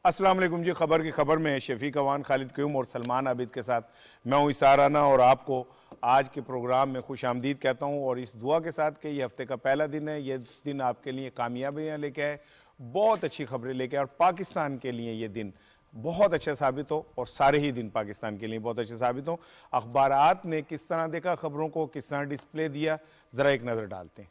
अस्सलाम वालेकुम जी। खबर की खबर में शफीक अवान, खालिद क्यूम और सलमान आबिद के साथ मैं हूँ इसार राना और आपको आज के प्रोग्राम में खुश आमदीद कहता हूँ और इस दुआ के साथ कि ये हफ्ते का पहला दिन है। ये दिन आपके लिए कामयाबियाँ लेके आए, बहुत अच्छी खबरें लेके आए और पाकिस्तान के लिए ये दिन बहुत अच्छा साबित हो और सारे ही दिन पाकिस्तान के लिए बहुत अच्छे साबित हो। अखबारात ने किस तरह देखा खबरों को, किस तरह डिस्प्ले दिया, ज़रा एक नज़र डालते हैं।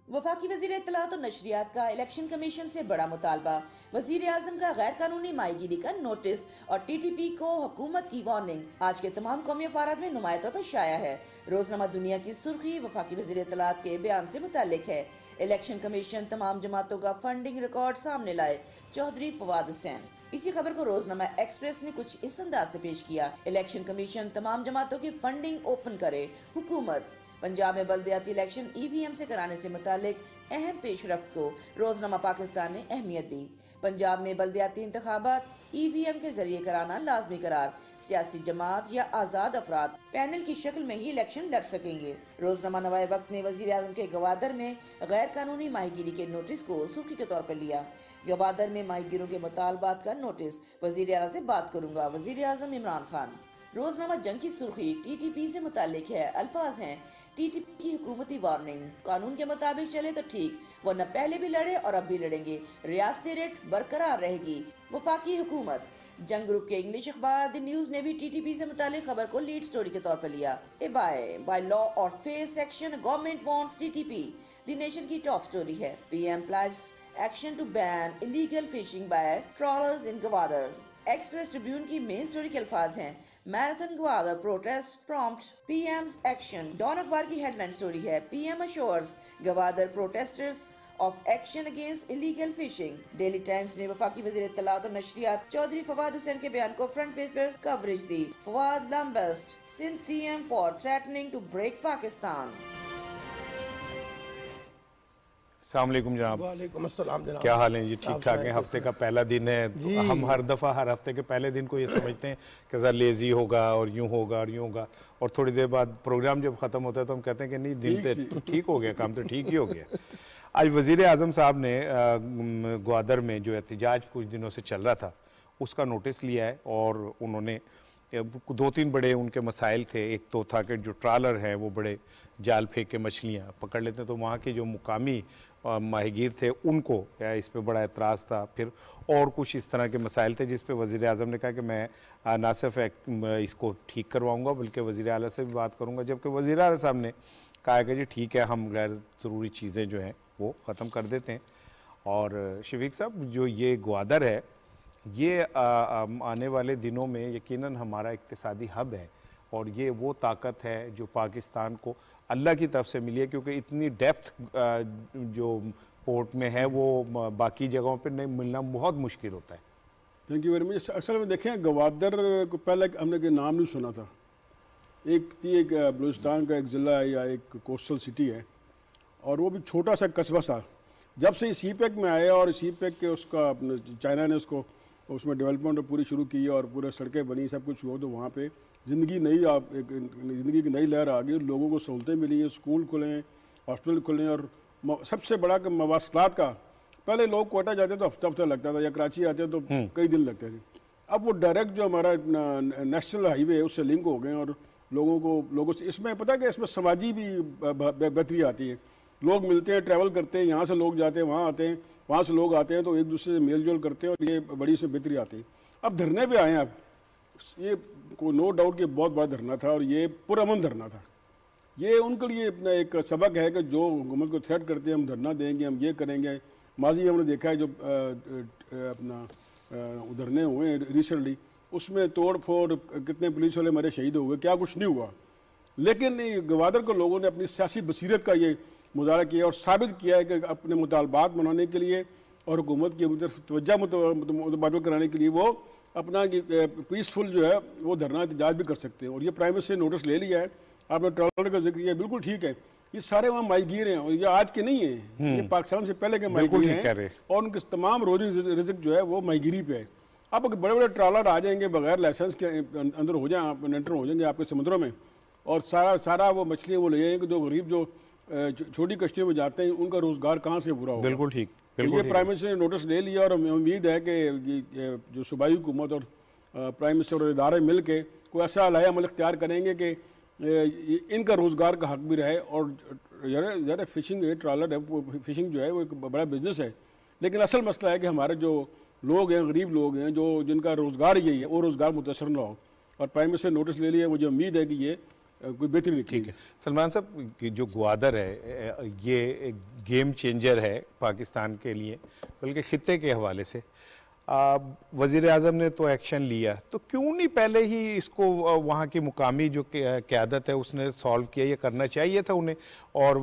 वफाकी वज़ीर इत्तलात और नशरियात का इलेक्शन कमीशन से बड़ा मुतालबा, वज़ीर आज़म का गैर कानूनी माहीगीरी का नोटिस और TTP को हुकूमत की वार्निंग आज के तमाम कौमी अखबारात में नुमाया तौर पर शाया है। रोजनामा दुनिया की सुर्खी वफाकी वज़ीर इत्तलात के बयान से मुताल्लिक है। इलेक्शन कमीशन तमाम जमातों का फंडिंग रिकॉर्ड सामने लाए, चौधरी फवाद हुसैन। इसी खबर को रोजनामा एक्सप्रेस ने कुछ इस अंदाज से पेश किया। इलेक्शन कमीशन तमाम जमातों की फंडिंग ओपन करे, हुकूमत। पंजाब में बल्दियाती इलेक्शन EVM से कराने से मुतालिक अहम पेशरफ्त को रोजनामा पाकिस्तान ने अहमियत दी। पंजाब में बल्दियाती इंतखाबात EVM के जरिए कराना लाजमी करार, सियासी जमात या आज़ाद अफराद पैनल की शक्ल में ही इलेक्शन लड़ सकेंगे। रोजनामा नवाए वक्त ने वज़ीर आज़म के गवादर में गैर कानूनी माहीगीरी के नोटिस को सुर्खी के तौर पर लिया। गवादर में माहीगीरों के मुतालबात का नोटिस, वज़ीर आज़म से बात करूंगा, वज़ीर आज़म इमरान खान। रोजनामा जंग की सुर्खी TTP से मुतालिक है। अल्फाज हैं, TTP की हुकूमती वार्निंग, कानून के मुताबिक चले तो ठीक, वरना पहले भी लड़े और अब भी लड़ेंगे, रियासती रेट बरकरार रहेगी। वफाकी हुकूमत। जंग ग्रुप के इंग्लिश अखबार द न्यूज ने भी TTP से मुतालिक खबर को लीड स्टोरी के तौर पर लिया। By law or face action government wants TTP, the nation की टॉप स्टोरी है। PM pledges action to ban illegal fishing by trawlers in Gwadar. Express Tribune की मेन स्टोरी के अल्फाज हैं, marathon Gwadar protest prompt PM's action. Dawn अखबार की headline story है, PM assures Gwadar protesters of action against illegal fishing. Daily Times ने वफाकी वज़ीर इत्तलात और नशरियात चौधरी फवाद हुसैन के बयान को फ्रंट पेज पर कवरेज दी। Fawad lambasts Sindh TM for threatening to break Pakistan. अस्सलाम वालेकुम जनाब। वालेकुम अस्सलाम जनाब। क्या हाल है जी? ठीक ठाक है। हफ्ते का पहला दिन है तो हम हर दफ़ा हर हफ्ते के पहले दिन को ये समझते हैं कि ज़रा लेज़ी होगा और यूँ होगा और यूँ होगा, और थोड़ी देर बाद प्रोग्राम जब ख़त्म होता है तो हम कहते हैं कि नहीं, दिन तो ठीक हो गया, काम तो ठीक ही हो गया। आज वज़ीर आज़म साहब ने ग्वादर में जो एहतजाज कुछ दिनों से चल रहा था उसका नोटिस लिया है और उन्होंने 2-3 बड़े उनके मसाइल थे। एक तो था कि जो ट्रालर हैं वो बड़े जाल फेंक के मछलियाँ पकड़ लेते हैं, तो वहाँ के जो मुकामी माहीगीर थे उनको इस पे बड़ा एतराज़ था। फिर और कुछ इस तरह के मसाइल थे जिस पे वज़ीर आज़म ने कहा कि मैं ना सिर्फ इसको ठीक करवाऊँगा बल्कि वज़ीर आला से भी बात करूँगा, जबकि वज़ीर आला साहब ने कहा कि जी ठीक है, हम गैर ज़रूरी चीज़ें जो हैं वो ख़त्म कर देते हैं। और शफीक साहब, जो ये ग्वादर है ये आने वाले दिनों में यकीनन हमारा इक्तिसादी हब है और ये वो ताकत है जो पाकिस्तान को अल्लाह की तरफ से मिली है, क्योंकि इतनी डेप्थ जो पोर्ट में है वो बाकी जगहों पर नहीं मिलना बहुत मुश्किल होता है। Thank you very much. असल में देखें, गवादर को पहले हमने के नाम नहीं सुना था। एक बलूचिस्तान का एक ज़िला है या एक कोस्टल सिटी है और वो भी छोटा सा कस्बा सा। जब से CPEC में आया और CPEC के उसका चाइना ने उसको उसमें डेवलपमेंट पूरी शुरू की और पूरे सड़कें बनी, सब कुछ हुआ, तो वहाँ पे ज़िंदगी ज़िंदगी की नई लहर आ गई। लोगों को सहूलतें मिली हैं, स्कूल खुले हैं, हॉस्पिटल खुले हैं और सबसे बड़ा मवासलात का, पहले लोग कोयटा जाते तो हफ्ता लगता था या कराची आते तो कई दिन लगते थे। अब वो डायरेक्ट जो हमारा नेशनल हाईवे है उससे लिंक हो गए और लोगों से इसमें पता है कि इसमें समाजी भी बेहतरी आती है। लोग मिलते हैं, ट्रैवल करते हैं, यहाँ से लोग जाते हैं वहाँ आते हैं, वहाँ से लोग आते हैं, तो एक दूसरे से मेल जोल करते हैं और ये बड़ी इसमें बेहतरी आती है। अब धरने पे आए हैं, अब ये को नो डाउट कि बहुत बड़ा धरना था और ये पुरअमन धरना था। ये उनके लिए अपना एक सबक है कि जो हुकूमत को थ्रेट करते हैं हम धरना देंगे, हम ये करेंगे। माजी में हमने देखा है जो अपना धरने हुए हैं रिसेंटली, उसमें तोड़ फोड़, कितने पुलिस वाले हमारे शहीद हुए, क्या कुछ नहीं हुआ। लेकिन गवादर को लोगों ने अपनी सियासी बसीरत का ये मुजाहरा किया और साबित किया है कि अपने मुतालबात मनाने के लिए और हुकूमत की तवज्जो मुतबादल कराने के लिए वो अपना पीसफुल जो है वो धरना एहतजाज भी कर सकते हैं। और ये प्राइम मिनिस्टर ने नोटिस ले लिया है। आपने ट्रॉलर का जिक्र किया, बिल्कुल ठीक है। ये सारे वहाँ माहीगीर हैं और ये आज के नहीं है, ये पाकिस्तान से पहले के माहीगीर हैं और उनके तमाम रोजी रिज़्क जो है वो माहीगीरी पे है। अब बड़े बड़े ट्रॉलर आ जाएंगे बगैर लाइसेंस के, अंदर हो जाए, एंटर हो जाएंगे आपके समुद्रों में और सारा वो मछलियाँ वो ले जाएंगे। जो गरीब जो छोटी कश्तियों में जाते हैं, उनका रोजगार कहाँ से पूरा होगा? बिल्कुल ठीक, तो बिल्कुल ये ठीक। प्राइम मिनिस्टर ने नोटिस ले लिया और हमें उम्मीद है कि जो सूबाई हुकूमत और प्राइम मिनिस्टर और इदारे मिल के कोई ऐसा लाया अमल इख्तियार करेंगे कि इनका रोजगार का हक भी रहे। और ज़रा फिशिंग ट्रॉलर है, फिशिंग जो है वो एक बड़ा बिजनेस है, लेकिन असल मसला है कि हमारे जो लोग हैं, गरीब लोग हैं, जो जिनका रोजगार यही है, वो रोजगार मुतासर ना हो। और प्राइम मिनिस्टर ने नोटिस ले लिया, मुझे उम्मीद है कि ये कोई बेहतरी निकली। ठीक है सलमान साहब, कि जो ग्वादर है ये एक गेम चेंजर है पाकिस्तान के लिए, बल्कि खित्ते के हवाले से। वज़ीर आज़म ने तो एक्शन लिया, तो क्यों नहीं पहले ही इसको वहाँ की मुकामी जो क़यादत है उसने सॉल्व किया? ये करना चाहिए था उन्हें। और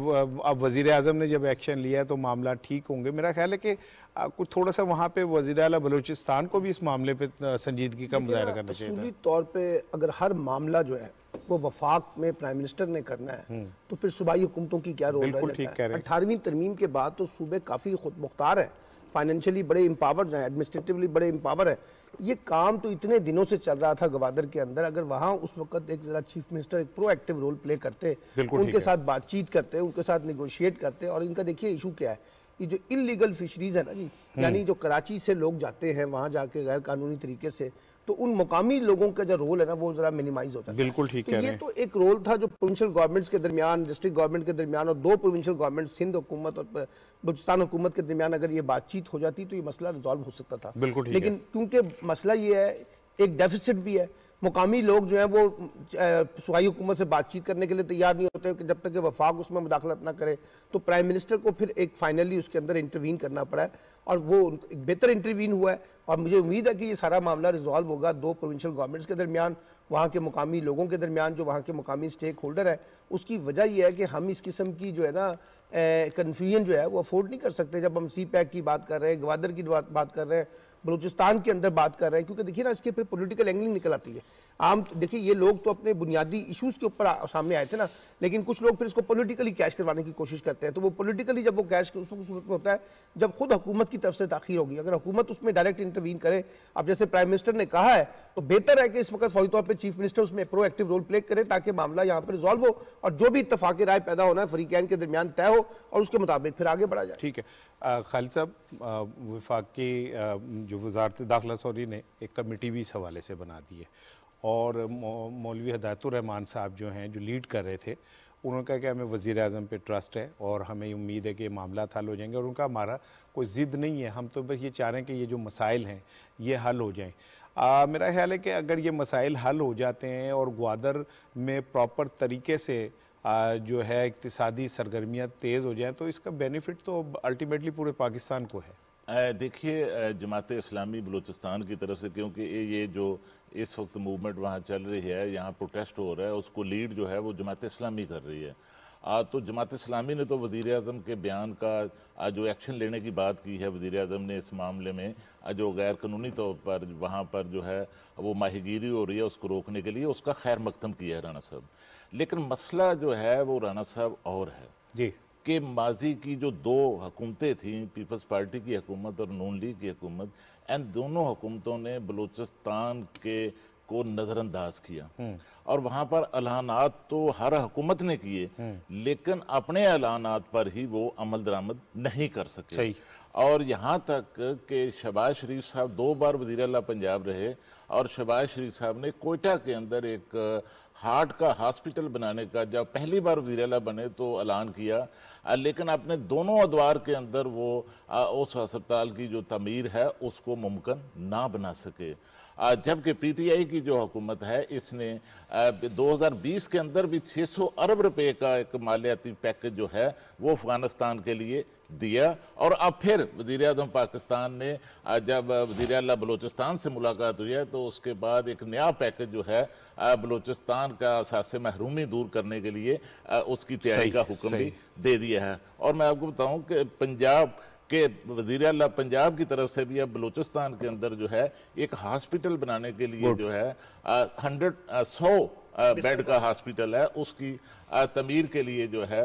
अब वज़ीर आज़म ने जब एक्शन लिया तो मामला ठीक होंगे। मेरा ख्याल है कि कुछ थोड़ा सा वहाँ पे वज़ीर आला बलूचिस्तान को भी इस मामले पे संजीदगी का मुजाहरा करना चाहिए था। असूली तौर पे अगर हर मामला जो है वो वफाक में प्राइम मिनिस्टर ने करना है तो फिर सूबाई हुकूमतों की क्या रोल बिल्कुल ठीक कह रहे हैं। 18वीं तरमीम के बाद तो सूबे काफ़ी खुद मुख्तार है, फाइनेंशियली बड़े एम्पावर्ड हैं, एडमिनिस्ट्रेटिवली बड़े एम्पावर है। ये काम तो इतने दिनों से चल रहा था गवादर के अंदर। अगर वहाँ उस वक्त एक जरा चीफ मिनिस्टर एक प्रोएक्टिव रोल प्ले करते, उनके साथ बातचीत करते, उनके साथ निगोशिएट करते। और इनका देखिए इशू क्या है, ये जो इलीगल फिशरीज है ना जी, यानी जो कराची से लोग जाते हैं वहाँ जाके गैर कानूनी तरीके से, तो उन मुकामी लोगों का जो रोल है ना वो जरा मिनिमाइज होता है। बिल्कुल ठीक कह रहे हैं। ये तो एक रोल था जो प्रोविंशियल गवर्नमेंट्स के दरमियान, डिस्ट्रिक्ट गवर्नमेंट के दरमियान और दो प्रोविंशियल गवर्नमेंट सिंध हुकूमत और बलूचिस्तान हुकूमत के दरमियान अगर ये बातचीत हो जाती तो ये मसला रिजॉल्व हो सकता था। बिल्कुल ठीक लेकिन क्योंकि मसला ये है, एक डेफिसिट भी है, मुकामी लोग जो हैं वो सूबाई हुकूमत से बातचीत करने के लिए तैयार नहीं होते कि जब तक कि वफाक उसमें मुदाखलत ना करे। तो प्राइम मिनिस्टर को फिर एक फाइनली उसके अंदर इंटरवीन करना पड़ा है और वो एक बेहतर इंटरवीन हुआ है। और मुझे उम्मीद है कि ये सारा मामला रिजॉल्व होगा दो प्रोविंशियल गवर्नमेंट्स के दरमियान, वहाँ के मुकामी लोगों के दरमियान, जो वहाँ के मुकामी स्टेक होल्डर है। उसकी वजह यह है कि हम इस किस्म की जो है ना कन्फ्यूजन जो है वो अफोर्ड नहीं कर सकते। जब हम सी पैक की बात कर रहे हैं, गवादर की बात कर रहे हैं, बलूचिस्तान के अंदर बात कर रहे हैं, क्योंकि देखिए ना इसके फिर पॉलिटिकल एंगलिंग निकल आती है। आम देखिए ये लोग तो अपने बुनियादी इश्यूज के ऊपर सामने आए थे ना, लेकिन कुछ लोग फिर इसको पॉलिटिकली कैश करवाने की कोशिश करते हैं। तो वो पॉलिटिकली जब वो कैश उस सूरत में होता है जब खुद हुकूमत की तरफ से ताखीर होगी। अगर हुकूमत उसमें डायरेक्ट इंटरवीन करे, अब जैसे प्राइम मिनिस्टर ने कहा है, तो बेहतर है कि इस वक्त फौरी तौर पर चीफ मिनिस्टर उसमें प्रोएक्टिव रोल प्ले करे ताकि मामला यहाँ पर रिजॉल्व हो और जो भी इत्तफाक राय पैदा होना है फरीकैन के दरमियान तय हो और उसके मुताबिक फिर आगे बढ़ा जाए। ठीक है खालिद साहब, वफाकी जो वजारत दाखिला सॉरी ने एक कमेटी भी इस हवाले से बना दी है और मौलवी हिदायतुर रहमान साहब जो हैं, जो लीड कर रहे थे, उन्होंने कहा कि हमें वज़ीर आज़म पे ट्रस्ट है और हमें उम्मीद है कि मामला हल हो जाएंगे। और उनका हमारा कोई ज़िद नहीं है, हम तो बस ये चाह रहे हैं कि ये जो मसाइल हैं ये हल हो जाएं। मेरा ख्याल है कि अगर ये मसाइल हल हो जाते हैं और ग्वादर में प्रॉपर तरीके से जो है इक्तिसादी सरगर्मियाँ तेज़ हो जाएं तो इसका बेनिफिट तो अल्टीमेटली पूरे पाकिस्तान को है। देखिए जमात इस्लामी बलूचिस्तान की तरफ से, क्योंकि ये जो इस वक्त मूवमेंट वहाँ चल रही है, यहाँ प्रोटेस्ट हो रहा है, उसको लीड जो है वो जमात इस्लामी कर रही है। तो जमात इस्लामी ने तो वज़ीर आज़म के बयान का जो एक्शन लेने की बात की है, वज़ीर आज़म ने इस मामले में जो गैर कानूनी तौर पर वहाँ पर जो है वो माहीगीरी हो रही है उसको रोकने के लिए उसका खैर मकदम किया है राना साहब। लेकिन मसला जो है वो राना साहब और है जी कि माजी की जो दो हुकूमतें थीं, पीपल्स पार्टी की हुकूमत और नून लीग की हुकूमत, इन दोनों हुकूमतों ने बलूचिस्तान के को नज़रअंदाज किया और वहाँ पर ऐलानात तो हर हुकूमत ने किए, लेकिन अपने ऐलानात पर ही वो अमल दरामद नहीं कर सके। और यहाँ तक कि शहबाज शरीफ साहब 2 बार वज़ीर आला पंजाब रहे और शहबाज शरीफ साहब ने कोयटा के अंदर एक हार्ट का हॉस्पिटल बनाने का जब पहली बार वज़ीर आला बने तो ऐलान किया, लेकिन अपने दोनों अदवार के अंदर वो उस अस्पताल की जो तमीर है उसको मुमकिन ना बना सके। जबकि पीटीआई की जो हुकूमत है इसने 2020 के अंदर भी 600 अरब रुपए का एक मालियाती पैकेज जो है वो अफगानिस्तान के लिए दिया। और अब फिर वज़ीर आज़म पाकिस्तान ने जब वज़ीर आला बलूचिस्तान से मुलाकात हुई है तो उसके बाद एक नया पैकेज जो है बलूचिस्तान का असासे महरूमी दूर करने के लिए उसकी तैयारी का हुक्म भी दे दिया है। और मैं आपको बताऊं कि पंजाब के वज़ीर आला पंजाब की तरफ से भी अब बलूचिस्तान के अंदर जो है एक हॉस्पिटल बनाने के लिए जो है 100 बेड का हॉस्पिटल है, उसकी तमीर के लिए जो है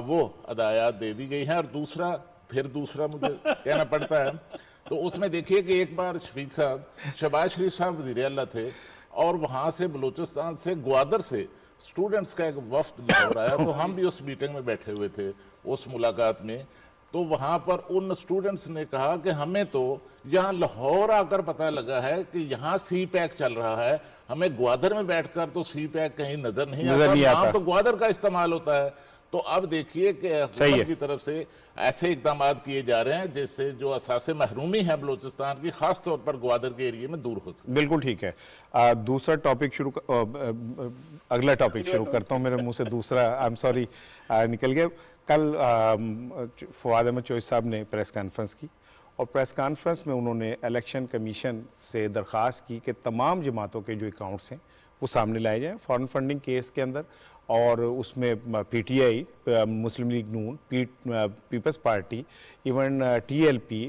वो अदायात दे दी गई हैं। और दूसरा मुझे कहना पड़ता है तो उसमें देखिए कि एक बार शफीक साहब, शहबाज शरीफ साहब वज़ीर आला थे और वहाँ से बलूचिस्तान से ग्वादर से स्टूडेंट्स का एक वफ्द लाहौर आया, तो हम भी उस मीटिंग में बैठे हुए थे, उस मुलाकात में। तो वहाँ पर उन स्टूडेंट्स ने कहा कि हमें तो यहाँ लाहौर आकर पता लगा है कि यहाँ सी पैक चल रहा है, हमें ग्वादर में बैठकर तो सी पैक कहीं नजर नहीं आता, नाम तो ग्वादर का इस्तेमाल होता है। तो अब देखिए कि हुकूमत की तरफ से ऐसे इकदाम किए जा रहे हैं जिससे जो असासे महरूमी है बलूचिस्तान की, खास तौर पर ग्वादर के एरिया में दूर हो सके। बिल्कुल ठीक है। दूसरा टॉपिक अगला टॉपिक शुरू करता हूँ, मेरे मुंह से दूसरा आई एम सॉरी निकल गया। कल फवाद अहमद चौधरी साहब ने प्रेस कॉन्फ्रेंस की और प्रेस कॉन्फ्रेंस में उन्होंने इलेक्शन कमीशन से दरख्वास्त की कि तमाम जमातों के जो अकाउंट्स हैं वो सामने लाए जाएँ फॉरेन फंडिंग केस के अंदर, और उसमें PTI, Muslim League Noon, People's Party, even TLP,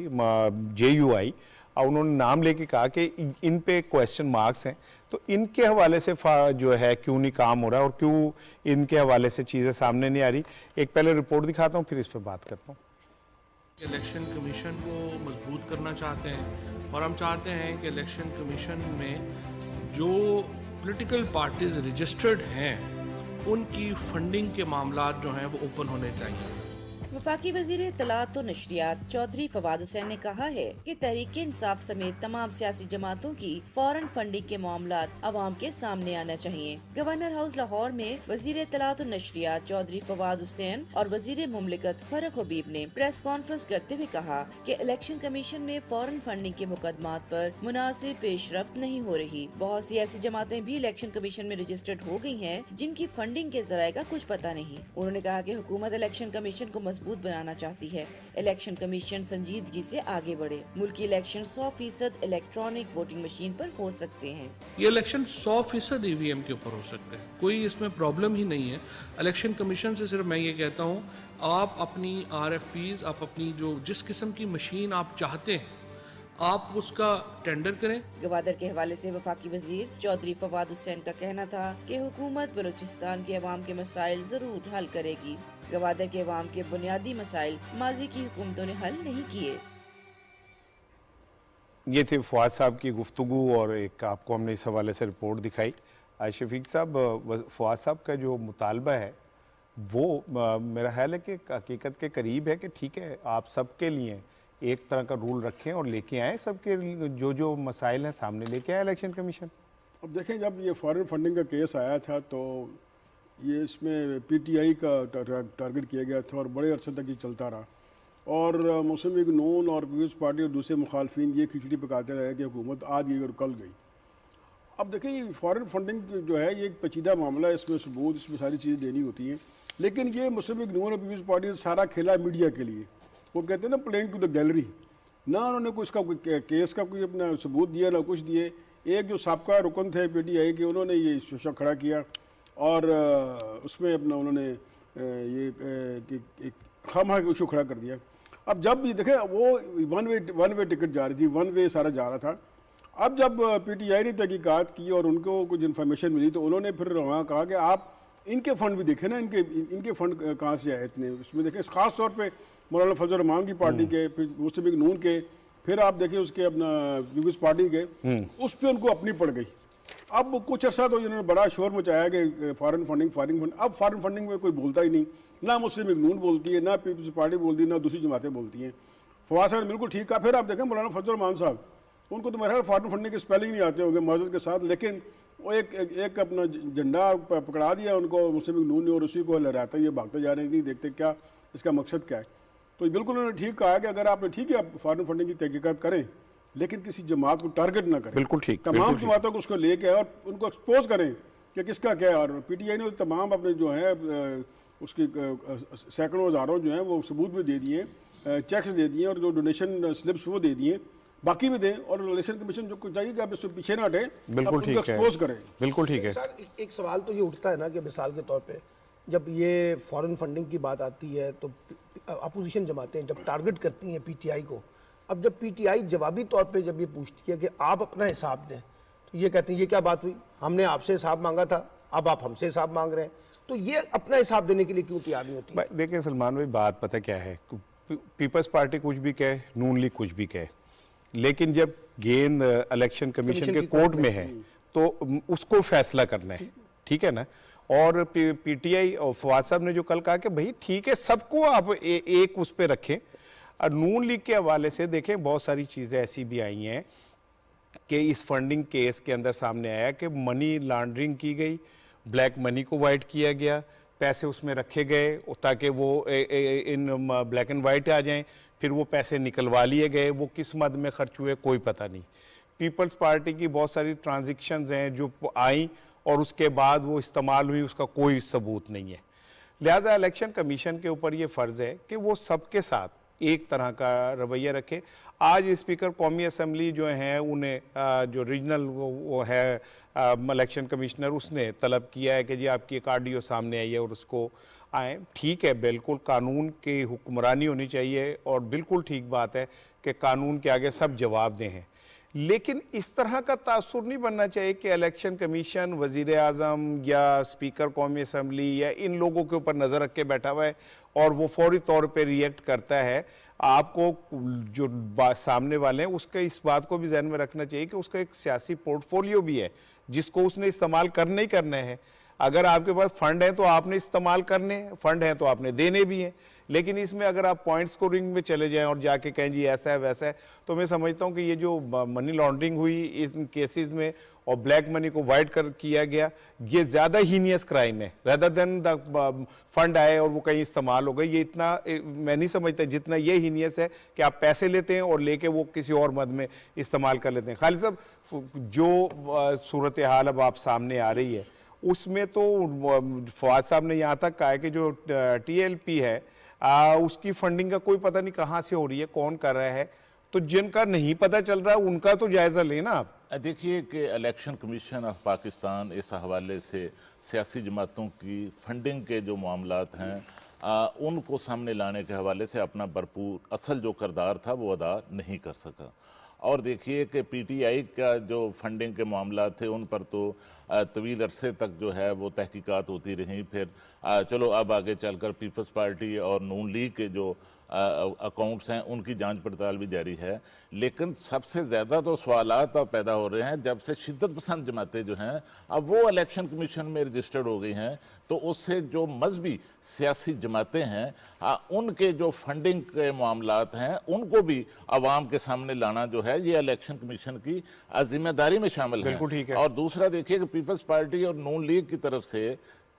JUI, और उन्होंने नाम लेके कहा कि इन पे क्वेश्चन मार्क्स हैं, तो इनके हवाले से जो है क्यों नहीं काम हो रहा है और क्यों इनके हवाले से चीज़ें सामने नहीं आ रही। एक पहले रिपोर्ट दिखाता हूँ, फिर इस पर बात करता हूँ। इलेक्शन कमीशन को मजबूत करना चाहते हैं और हम चाहते हैं कि इलेक्शन कमीशन में जो पॉलिटिकल पार्टीज रजिस्टर्ड हैं उनकी फंडिंग के मामलात जो हैं वो ओपन होने चाहिए। वफाकी वजीर इत्तलात और नशरियात चौधरी फवाद हुसैन ने कहा है कि तहरीक इंसाफ समेत तमाम सियासी जमातों की फॉरेन फंडिंग के मामलात अवाम के सामने आना चाहिए। गवर्नर हाउस लाहौर में वजीर इत्तलात और नशरियात चौधरी फवाद हुसैन और वजीर मुमलिकत फरक हबीब ने प्रेस कॉन्फ्रेंस करते हुए कहा कि इलेक्शन कमीशन में फॉरेन फंडिंग के मुकदमात पर मुनासिब पेशरफ्त नहीं हो रही। बहुत सी ऐसी जमातें भी इलेक्शन कमीशन में रजिस्टर्ड हो गई हैं जिनकी फंडिंग के जराये का कुछ पता नहीं। उन्होंने कहा कि हुकूमत इलेक्शन कमीशन को मजबूत बनाना चाहती है। इलेक्शन कमीशन संजीदगी से आगे बढ़े। मुल्की इलेक्शन 100% इलेक्ट्रॉनिक वोटिंग मशीन पर हो सकते हैं। ये इलेक्शन 100% ईवीएम के ऊपर हो सकते हैं, कोई इसमें प्रॉब्लम ही नहीं है। इलेक्शन कमीशन से सिर्फ मैं ये कहता हूँ, आप अपनी RFPs, आप अपनी जो जिस किस्म की मशीन आप चाहते हैं आप उसका टेंडर करें। गवादर के हवाले से वफाकी वजीर चौधरी फवाद हुसैन का कहना था कि हुकूमत बलूचिस्तान के अवाम के मसाइल जरूर हल करेगी। गवादर के अवाम के बुनियादी मसाइल माजी की हुकूमतों ने हल नहीं किए। ये थे फवाद साहब की गुफ्तगू और एक आपको हमने इस हवाले से रिपोर्ट दिखाई। शफीक साहब, फवाद साहब का जो मुतालबा है वो मेरा ख्याल है कि हकीकत के करीब है कि ठीक है आप सबके लिए एक तरह का रूल रखें और लेके आए, सबके जो मसाइल हैं सामने लेके आए इलेक्शन कमीशन। अब देखें, जब ये फॉरेन फंडिंग का केस आया था तो ये इसमें PTI का टारगेट किया गया था और बड़े अरसे तक ये चलता रहा और मुस्लिम लीग नून और पीपल्स पार्टी और दूसरे मुखालफिन ये खिचड़ी पकाते रहे कि हुकूमत आज गई और कल गई। अब देखिए, ये फॉरेन फंडिंग जो है ये एक पेचीदा मामला है, इसमें सबूत, इसमें सारी चीज़ें देनी होती हैं, लेकिन ये मुस्लिम लीग नून और पीपल्स पार्टी सारा खेला मीडिया के लिए। वो कहते हैं ना प्लेइंग टू द गैलरी, ना उन्होंने कुछ का केस का कोई अपना सबूत दिया ना कुछ दिए। एक जो साबका रुकन थे PTI के, उन्होंने ये शोशा खड़ा किया और उसमें अपना उन्होंने ये एक खामा इशू खड़ा कर दिया। अब जब ये देखें, वो वन वे टिकट जा रही थी, वन वे सारा जा रहा था। अब जब PTI ने तहकीकात की और उनको कुछ इन्फॉर्मेशन मिली तो उन्होंने फिर वहाँ कहा कि आप इनके फ़ंड भी देखें ना, इनके फ़ंड कहाँ से आए इतने। उसमें देखें ख़ास तौर पे मौलाना फजल रहमान की पार्टी के, फिर मुस्लिम लीग नून के, फिर आप देखें उसके अपना पीपल्स पार्टी के, उस पर उनको अपनी पड़ गई। अब कुछ अर्सा तो इन्होंने बड़ा शोर मचाया कि फॉरेन फंडिंग। अब फॉरेन फंडिंग में कोई बोलता ही नहीं, ना मुस्लिम लीग नून बोलती है, ना पीपल्स पार्टी बोलती है, ना दूसरी जमातें बोलती हैं। फवाद साहब ने बिल्कुल ठीक कहा। फिर आप देखें मौलाना फजल रहमान साहब, उनको तो मेरे ख्याल फॉरेन फंडिंग के स्पेलिंग नहीं आते होंगे माजरत के साथ, लेकिन वो एक अपना झंडा पकड़ा दिया उनको मुस्लिम लीग नून ने और उसी को लहराते ये भागते जा रहे हैं, नहीं देखते क्या इसका मकसद क्या है। तो बिल्कुल उन्होंने ठीक कहा कि अगर आपने ठीक है आप फॉरेन फंडिंग की तहकीकात करें, लेकिन किसी जमात को टारगेट ना करें। बिल्कुल ठीक, तमाम जमातों को उसको लेके आए और उनको एक्सपोज करें कि किसका क्या है। और PTI ने तमाम अपने जो है उसकी सैकड़ों हज़ारों जो हैं वो सबूत भी दे दिए, चेक्स दे दिए और जो डोनेशन स्लिप्स वो दे दिए, बाकी भी दें। और इलेक्शन कमीशन जो चाहिए कि आप इसमें पीछे ना हटे, बिल्कुल ठीक है, एक्सपोज करें। बिल्कुल ठीक है। सर, एक सवाल तो ये उठता है ना कि मिसाल के तौर पे जब ये फॉरेन फंडिंग की बात आती है तो अपोजिशन जमातें जब टारगेट करती हैं PTI को, अब जब PTI जवाबी तौर पे जब ये पूछती है कि आप अपना हिसाब दें, तो ये कहते हैं ये क्या बात हुई, हमने आपसे हिसाब मांगा था, अब आप हमसे हिसाब मांग रहे हैं, तो ये अपना हिसाब देने के लिए क्यों तैयार नहीं होती? देखिए सलमान भाई, बात पता क्या है, पीपल्स पार्टी कुछ भी कहे, नून लीग कुछ भी कहे, लेकिन जब गेंद इलेक्शन कमीशन के कोर्ट में है तो उसको फैसला करना है, ठीक है ना। और पीटीआई और फवाद साहब ने जो कल कहा कि भाई ठीक है सबको आप एक उस पर रखें। और नून लीग के हवाले से देखें बहुत सारी चीज़ें ऐसी भी आई हैं कि इस फंडिंग केस के अंदर सामने आया कि मनी लॉन्ड्रिंग की गई, ब्लैक मनी को वाइट किया गया, पैसे उसमें रखे गए ताकि वो इन ब्लैक एंड वाइट आ जाएं, फिर वो पैसे निकलवा लिए गए, वो किस मद में खर्च हुए कोई पता नहीं। पीपल्स पार्टी की बहुत सारी ट्रांजैक्शंस हैं जो आई और उसके बाद वो इस्तेमाल हुई, उसका कोई सबूत नहीं है। लिहाजा इलेक्शन कमीशन के ऊपर ये फ़र्ज़ है कि वो सबके साथ एक तरह का रवैया रखे। आज स्पीकर कौमी असम्बली जो हैं उन्हें जो रीजनल वो है इलेक्शन कमिश्नर, उसने तलब किया है कि जी आपकी एक ऑडियो सामने आई है और उसको आए। ठीक है, बिल्कुल कानून की हुक्मरानी होनी चाहिए और बिल्कुल ठीक बात है कि कानून के आगे सब जवाबदेह हैं, लेकिन इस तरह का तासुर नहीं बनना चाहिए कि इलेक्शन कमीशन वज़ीर आज़म या स्पीकर कौमी असम्बली या इन लोगों के ऊपर नज़र रख के बैठा हुआ है और वो फौरी तौर पे रिएक्ट करता है। आपको जो सामने वाले हैं उसके इस बात को भी ध्यान में रखना चाहिए कि उसका एक सियासी पोर्टफोलियो भी है जिसको उसने इस्तेमाल करने ही करने हैं। अगर आपके पास फंड है तो आपने इस्तेमाल करने, फंड है तो आपने देने भी हैं, लेकिन इसमें अगर आप पॉइंट स्कोरिंग में चले जाएं और जाके कहें जी ऐसा है वैसा है, तो मैं समझता हूं कि ये जो मनी लॉन्ड्रिंग हुई इन केसेस में और ब्लैक मनी को वाइट कर किया गया, ये ज़्यादा हीनियस क्राइम है रेदर देन द फंड आए और वो कहीं इस्तेमाल हो गई। ये इतना मैं नहीं समझता जितना ये हीनियस है कि आप पैसे लेते हैं और लेके वो किसी और मद में इस्तेमाल कर लेते हैं। खालिद साहब, जो सूरत हाल अब आप सामने आ रही है उसमें तो फवाद साहब ने यहाँ तक कहा है कि जो टीएलपी है उसकी फंडिंग का कोई पता नहीं कहाँ से हो रही है, कौन कर रहा है, तो जिनका नहीं पता चल रहा है उनका तो जायजा लेना आप। देखिए कि इलेक्शन कमीशन ऑफ पाकिस्तान इस हवाले से सियासी जमातों की फंडिंग के जो मामलात हैं उनको सामने लाने के हवाले से अपना भरपूर असल जो किरदार था वो अदा नहीं कर सका। और देखिए कि पीटीआई का जो फंडिंग के मामला थे उन पर तो तवील अरसे तक जो है वो तहकीकात होती रहीं। फिर चलो अब आगे चलकर पीपल्स पार्टी और नून लीग के जो अकाउंट्स हैं उनकी जांच पड़ताल भी जारी है, लेकिन सबसे ज़्यादा तो सवालात अब पैदा हो रहे हैं जब से शिद्दत पसंद जमातें जो हैं अब वो इलेक्शन कमीशन में रजिस्टर्ड हो गई हैं, तो उससे जो मजहबी सियासी जमातें हैं उनके जो फंडिंग के मामलात हैं उनको भी आवाम के सामने लाना जो है ये इलेक्शन कमीशन की जिम्मेदारी में शामिल है। और दूसरा देखिए कि पीपल्स पार्टी और नून लीग की तरफ से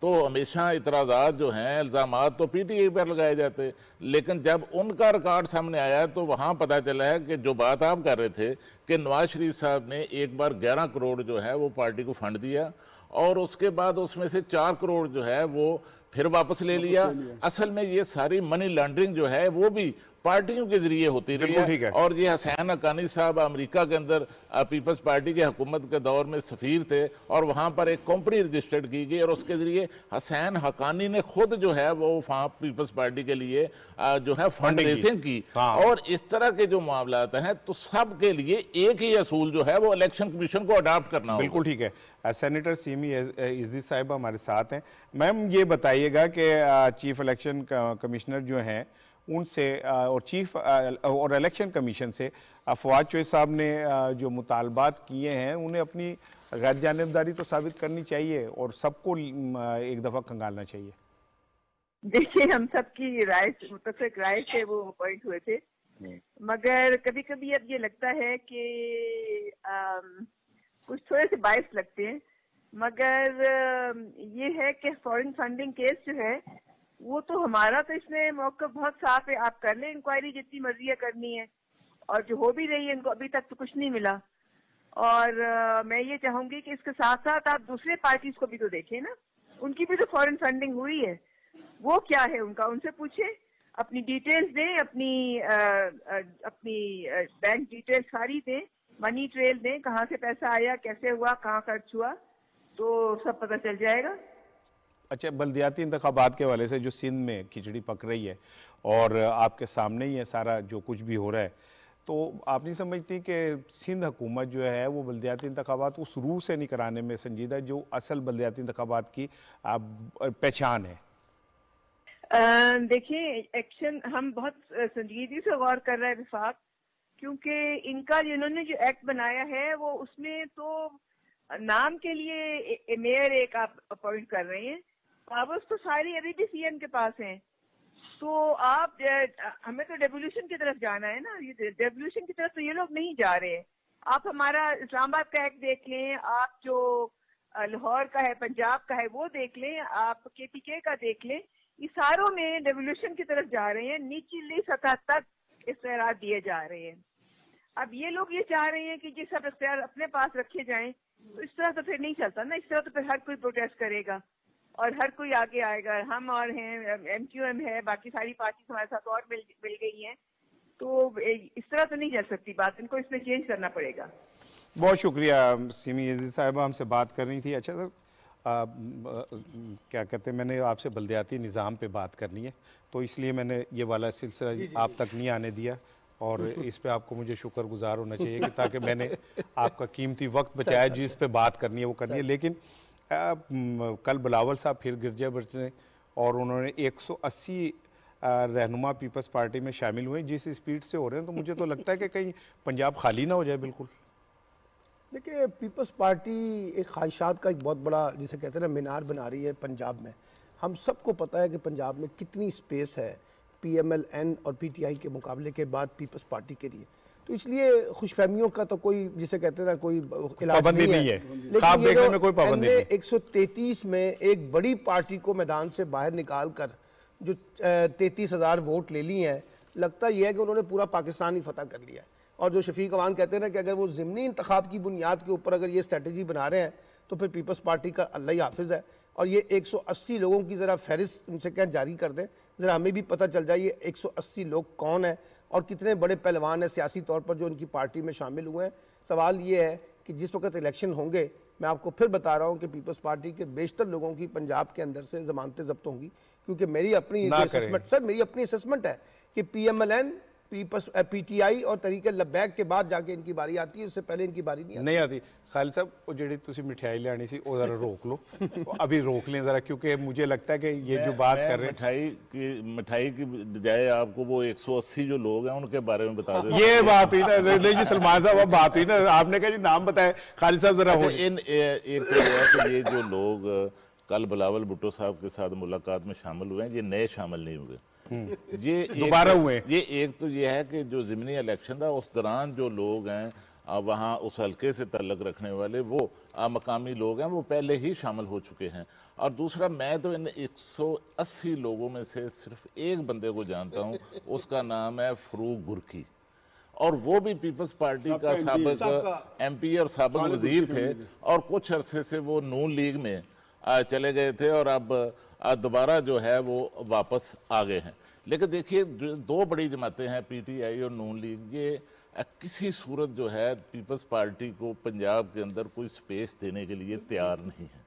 तो हमेशा इतराज़ात जो हैं इल्ज़ामात तो पीटीआई पर लगाए जाते, लेकिन जब उनका रिकॉर्ड सामने आया तो वहाँ पता चला है कि जो बात आप कर रहे थे कि नवाज शरीफ साहब ने एक बार 11 करोड़ जो है वो पार्टी को फंड दिया और उसके बाद उसमें से 4 करोड़ जो है वो फिर वापस ले लिया। असल में ये सारी मनी लॉन्ड्रिंग जो है वो भी पार्टियों के जरिए होती रही है। और ये हसैन हक्कानी साहब अमेरिका के अंदर पीपल्स पार्टी की हुकूमत के दौर में सफीर थे और वहाँ पर एक कंपनी रजिस्टर्ड की गई और उसके जरिए हसैन हक्कानी ने खुद जो है वो वहाँ पीपल्स पार्टी के लिए जो है फंड रेजिंग की। और इस तरह के जो मामला हैं तो सब के लिए एक ही असूल जो है वो इलेक्शन कमीशन को अडॉप्ट करना होगा। बिल्कुल ठीक है। सेनेटर सीमी इज़्ज़ी साहिबा हमारे साथ हैं। मैम ये बताइएगा कि चीफ इलेक्शन कमिश्नर जो हैं उनसे और चीफ और इलेक्शन कमीशन से फवाद चौधरी साहब ने जो मुतालबात किए हैं उन्हें अपनी गैर जानिबदारी तो साबित करनी चाहिए और सबको एक दफ़ा खंगालना चाहिए। देखिए हम सबकी राय मुतफिक राय से वो पॉइंट हुए थे, मगर कभी कभी अब ये लगता है कि कुछ थोड़े से बायस लगते हैं, मगर ये है कि फॉरेन फंडिंग केस जो है वो तो हमारा तो इसमें मौका बहुत साफ है, आप कर लें इंक्वायरी जितनी मर्जी है करनी है, और जो हो भी रही है इनको अभी तक तो कुछ नहीं मिला। और मैं ये चाहूंगी कि इसके साथ साथ आप दूसरे पार्टीज को भी तो देखें ना, उनकी भी तो फॉरेन फंडिंग हुई है, वो क्या है उनका, उनसे पूछे, अपनी डिटेल्स दें, अपनी बैंक डिटेल्स सारी दें, मनी ट्रेल दें, कहाँ से पैसा आया, कैसे हुआ, कहाँ खर्च हुआ, तो सब पता चल जाएगा। अच्छा, बल्दियाती इंतखाबात के हवाले से जो सिंध में खिचड़ी पक रही है और आपके सामने ही है सारा जो कुछ भी हो रहा है, तो आप नहीं समझती कि सिंध हुकूमत जो है वो बल्दियाती इंतखाबात उस रूह से नहीं कराने में संजीदा जो असल बल्दियाती इंतखाबात की पहचान है? देखिए, एक्शन हम बहुत संजीदगी से गौर कर रहे हैं विफाक, क्योंकि इनका जिन्होंने जो एक्ट बनाया है वो उसमें तो नाम के लिए मेयर एक आप अपॉइंट कर रहे हैं, पावर्स तो सारी अभी भी सीएम के पास हैं। तो आप हमें तो डेवोल्यूशन की तरफ जाना है ना, ये डेवोल्यूशन की तरफ तो ये लोग नहीं जा रहे हैं। आप हमारा इस्लामाबाद का एक्ट देख लें, आप जो लाहौर का है, पंजाब का है, वो देख लें, आप केपीके का देख लें, ये सारों में डेवोल्यूशन की तरफ जा रहे हैं, निचली सतह तक इख्तियार दिए जा रहे हैं। अब ये लोग ये चाह रहे हैं कि ये सब इख्तियार अपने पास रखे जाएं, तो इस तरह तो फिर नहीं चलता ना। इस तरह तो फिर हर कोई प्रोटेस्ट करेगा और हर कोई आगे आएगा। हम और हैं, एमक्यूएम है, बाकी सारी पार्टी हमारे साथ और मिल गई हैं, तो इस तरह तो नहीं चल सकती बात, इनको इसमें चेंज करना पड़ेगा। बहुत शुक्रिया सिमी अजीज साहिबा, हमसे बात कर रही थी। अच्छा सर, क्या कहते हैं, मैंने आपसे बलदियाती निज़ाम पे बात करनी है, तो इसलिए मैंने ये वाला सिलसिला आप तक नहीं आने दिया, और इस पे आपको मुझे शुक्रगुजार होना चाहिए कि ताकि मैंने आपका कीमती वक्त बचाया, जिस पे बात करनी है वो करनी है। लेकिन कल बिलावल साहब फिर गिरजा बरसे और उन्होंने 180 रहनुमा पीपल्स पार्टी में शामिल हुए। जिस स्पीड से हो रहे हैं तो मुझे तो लगता है कि कहीं पंजाब खाली ना हो जाए। बिल्कुल देखिए, पीपल्स पार्टी एक ख्वाहिशात का एक बहुत बड़ा, जिसे कहते हैं ना, मीनार बना रही है पंजाब में। हम सबको पता है कि पंजाब में कितनी स्पेस है PMLN और PTI के मुकाबले के बाद पीपल्स पार्टी के लिए, तो इसलिए खुशफहमियों का तो कोई, जिसे कहते हैं ना, कोई पाबंदी नहीं है। ख्वाब देखने में कोई पाबंदी नहीं। 133 में एक बड़ी पार्टी को मैदान से बाहर निकाल कर जो 33,000 वोट ले ली हैं, लगता यह है कि उन्होंने पूरा पाकिस्तान ही फतह कर लिया है। और जो शफीक अवान कहते हैं ना कि अगर वो ज़िमनी इंतखाब की बुनियाद के ऊपर अगर ये स्ट्रेटजी बना रहे हैं तो फिर पीपल्स पार्टी का अल्लाह ही हाफिज़ है। और ये 180 लोगों की ज़रा फहरिस्त उनसे क्या जारी कर दें, ज़रा हमें भी पता चल जाए ये 180 लोग कौन है और कितने बड़े पहलवान हैं सियासी तौर पर जो उनकी पार्टी में शामिल हुए हैं। सवाल ये है कि जिस वक्त इलेक्शन होंगे, मैं आपको फिर बता रहा हूँ कि पीपल्स पार्टी के बेशतर लोगों की पंजाब के अंदर से ज़मानतें ज़ब्त होंगी, क्योंकि मेरी अपनी असेसमेंट, सर मेरी अपनी असेसमेंट है कि PMLN, PTI और तरीके लब्बैक के बाद जाके इनकी बारी आती है, उससे पहले इनकी बारी नहीं आती। खालिद साहब, वो जी तुसी मिठाई लानी सी वो जरा रोक लो अभी रोक लें जरा, क्योंकि मुझे लगता है कि ये जो बात कर रहे हैं मिठाई की बजाय आपको वो 180 जो लोग हैं उनके बारे में बता दें। ये बात हुई ना जी सलमान साहब, बात हुई ना, आपने कहा जी नाम बताए। खालिद साहब जरा एक तो ये जो लोग कल बिलावल भुट्टो साहब के साथ मुलाकात में शामिल हुए हैं, ये नए शामिल नहीं हुए, ये दोबारा हुए। ये एक तो ये है कि जो ज़िमनी इलेक्शन था उस दौरान जो लोग हैं वहाँ उस हल्के से तल्लक रखने वाले वो मकामी लोग हैं, वो पहले ही शामिल हो चुके हैं। और दूसरा, मैं तो इन 180 लोगों में से सिर्फ एक बंदे को जानता हूँ, उसका नाम है फरूक गुरकी, और वो भी पीपल्स पार्टी का साबिक MP और साबिक वजीर थे, और कुछ अरसे से वो नून लीग में चले गए थे और अब दोबारा जो है वो वापस आ गए हैं। लेकिन देखिए, दो बड़ी जमातें हैं PTI और नून लीग, ये किसी सूरत जो है पीपल्स पार्टी को पंजाब के अंदर कोई स्पेस देने के लिए तैयार नहीं है।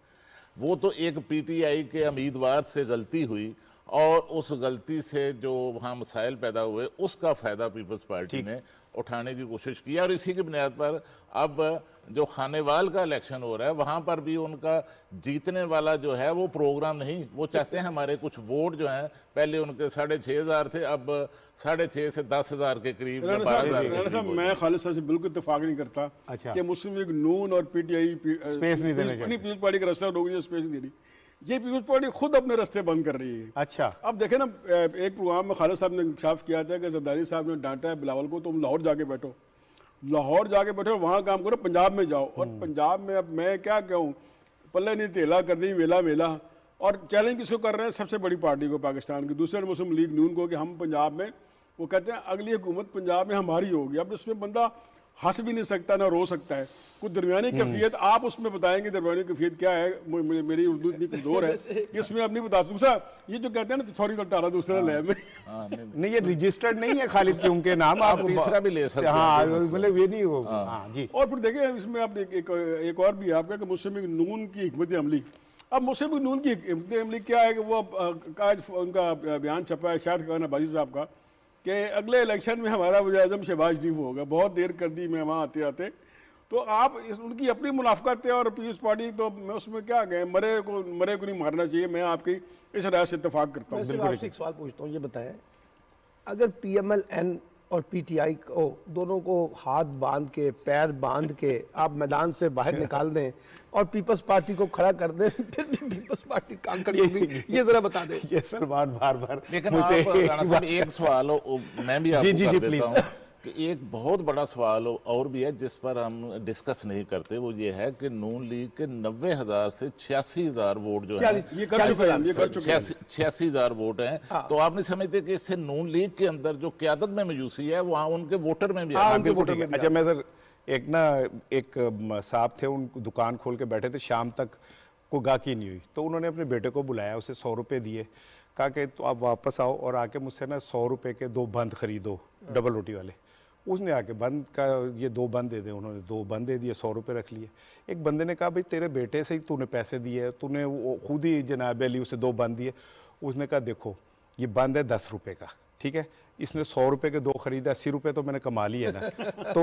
वो तो एक PTI के उम्मीदवार से गलती हुई और उस गलती से जो वहाँ मसाइल पैदा हुए उसका फ़ायदा पीपल्स पार्टी ने उठाने की कोशिश की, और इसी की बुनियाद पर अब जो खानेवाल का इलेक्शन हो रहा है वहाँ पर भी उनका जीतने वाला जो है वो प्रोग्राम नहीं, वो चाहते हैं हमारे कुछ वोट जो हैं, पहले उनके 6,500 थे, अब 6,500 से 10,000 के करीब। मैं खालिद साहब से बिल्कुल इत्तेफाक नहीं करता कि मुस्लिम लीग नून और PTI स्पेस नहीं देने चाहिए, पीपल्स पार्टी का रास्ता रोक, स्पेस नहीं दे रही, ये पीपल्स पार्टी खुद अपने रास्ते बंद कर रही है। अच्छा, अब देखें ना, एक प्रोग्राम में खालिद साहब ने इंकशाफ किया था कि जरदारी साहब ने डांटा है बिलावल को, तुम लाहौर जाके बैठो, लाहौर जाके बैठो, वहाँ काम करो, पंजाब में जाओ। और पंजाब में अब मैं क्या कहूँ, पल्ले नहीं तेला कर दी मेला मेला। और चैलेंज किसको कर रहे हैं? सबसे बड़ी पार्टी को, पाकिस्तान की, दूसरे मुस्लिम लीग नून को, कि हम पंजाब में, वो कहते हैं अगली हुकूमत पंजाब में हमारी होगी। अब इसमें बंदा हंस भी नहीं सकता ना रो सकता है। कुछ दरमियानी कैफियत आप उसमें बताएंगे, दरमियानी कैफियत क्या है? मेरी उर्दू इतनी कमजोर है इसमें अब नहीं बता सकता। दूसरा ये जो कहते हैं ना, सॉरी तो दूसरा लैब में नहीं, ये रजिस्टर्ड नहीं है खालिद के उनके नाम, आप तीसरा भी ले सकते हैं। हाँ, मतलब ये नहीं हो जी। और फिर देखिए इसमें आप एक और भी आपका कि मुस्लिम लीग नून की हिकमत अमली। अब मुस्लिम लीग नून की हिकमत अमली क्या है कि वो आज उनका बयान छपा है शायद बाजी साहब का कि अगले इलेक्शन में हमारा वज़ीर-ए-आज़म शहबाज शरीफ होगा। बहुत देर कर दी मैं वहाँ आते आते। तो आप उनकी अपनी मुनाफकत है, और पीपल्स पार्टी तो मैं उसमें क्या गए, मरे को नहीं मारना चाहिए। मैं आपकी इस राय से इत्तेफाक करता हूँ। आपसे एक सवाल पूछता हूँ, ये बताएं, अगर PMLN और पीटीआई को दोनों को हाथ बांध के पैर बांध के आप मैदान से बाहर निकाल दें और पीपल्स पार्टी को खड़ा कर दें, फिर भी पीपल्स पार्टी काम खड़ी होगी, ये जरा बता दें। ये सलमान बार बार लेकिन एक सवाल मैं भी आपको कर देता हूं कि एक बहुत बड़ा सवाल और भी है जिस पर हम डिस्कस नहीं करते, वो ये है कि नून लीग के 90,000 से 86,000 वोट जो है, ये कर चुके हैं 86,000 वोट हैं। तो आप नहीं समझते कि इससे नून लीग के अंदर जो क्यादत में मायूसी है वहाँ उनके वोटर में भी अच्छा मैं सर एक साहब थे, उन दुकान खोल के बैठे थे, शाम तक कोई गाहकी नहीं हुई, तो उन्होंने अपने बेटे को बुलाया, उसे 100 रुपये दिए, कहा कि तो आप वापस आओ और आके मुझसे ना 100 रुपये के 2 बंद खरीदो डबल रोटी वाले। उसने आके बंद का ये 2 बंद दे दे, उन्होंने 2 बंद दे दिए, 100 रुपये रख लिए। एक बंदे ने कहा भाई तेरे बेटे से ही तूने पैसे दिए, तूने खुद ही जनाब अली उसे 2 बंद दिए। उसने कहा देखो ये बंद है 10 रुपये का, ठीक है, इसने 100 रुपये के 2 खरीदे, 80 रुपये तो मैंने कमा लिए ना। तो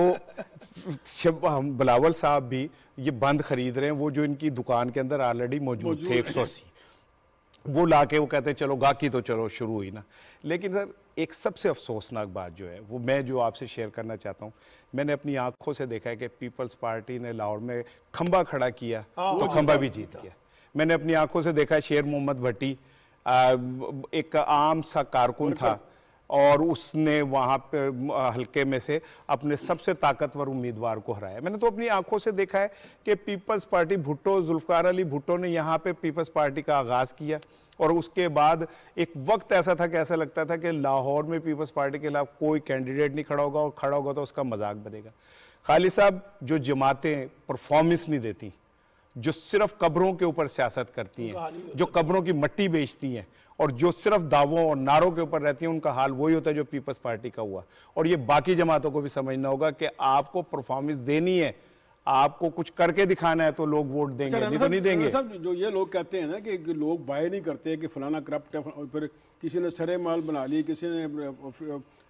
हम बिलावल साहब भी ये बंद खरीद रहे हैं, वो जो इनकी दुकान के अंदर ऑलरेडी मौजूद थे 180, वो लाके वो कहते हैं चलो गाहकी तो चलो शुरू हुई ना। लेकिन सर एक सबसे अफसोसनाक बात जो है वो मैं जो आपसे शेयर करना चाहता हूँ, मैंने अपनी आंखों से देखा है कि पीपल्स पार्टी ने लाहौर में खंबा खड़ा किया तो खंबा भी जीत गया। मैंने अपनी आंखों से देखा है शेर मोहम्मद भट्टी एक आम सा कारकुन था और उसने वहाँ पे हल्के में से अपने सबसे ताकतवर उम्मीदवार को हराया। मैंने तो अपनी आंखों से देखा है कि पीपल्स पार्टी भुट्टो, जुल्फकार अली भुट्टो ने यहाँ पे पीपल्स पार्टी का आगाज़ किया और उसके बाद एक वक्त ऐसा था कि ऐसा लगता था कि लाहौर में पीपल्स पार्टी के खिलाफ कोई कैंडिडेट नहीं खड़ा होगा और खड़ा होगा तो उसका मजाक बनेगा। खाली साहब जो जमातें परफॉर्मेंस नहीं देती, जो सिर्फ कब्रों के ऊपर सियासत करती हैं, जो कब्रों की मट्टी बेचती हैं और जो सिर्फ दावों और नारों के ऊपर रहती हैं, उनका हाल वही होता है जो पीपल्स पार्टी का हुआ। और ये बाकी जमातों को भी समझना होगा कि आपको परफॉर्मेंस देनी है, आपको कुछ करके दिखाना है तो लोग वोट देंगे, नहीं तो नहीं देंगे। जो ये लोग कहते हैं ना कि लोग बाय नहीं करते कि फलाना करप्ट है, फिर किसी ने सरे माल बना ली, किसी ने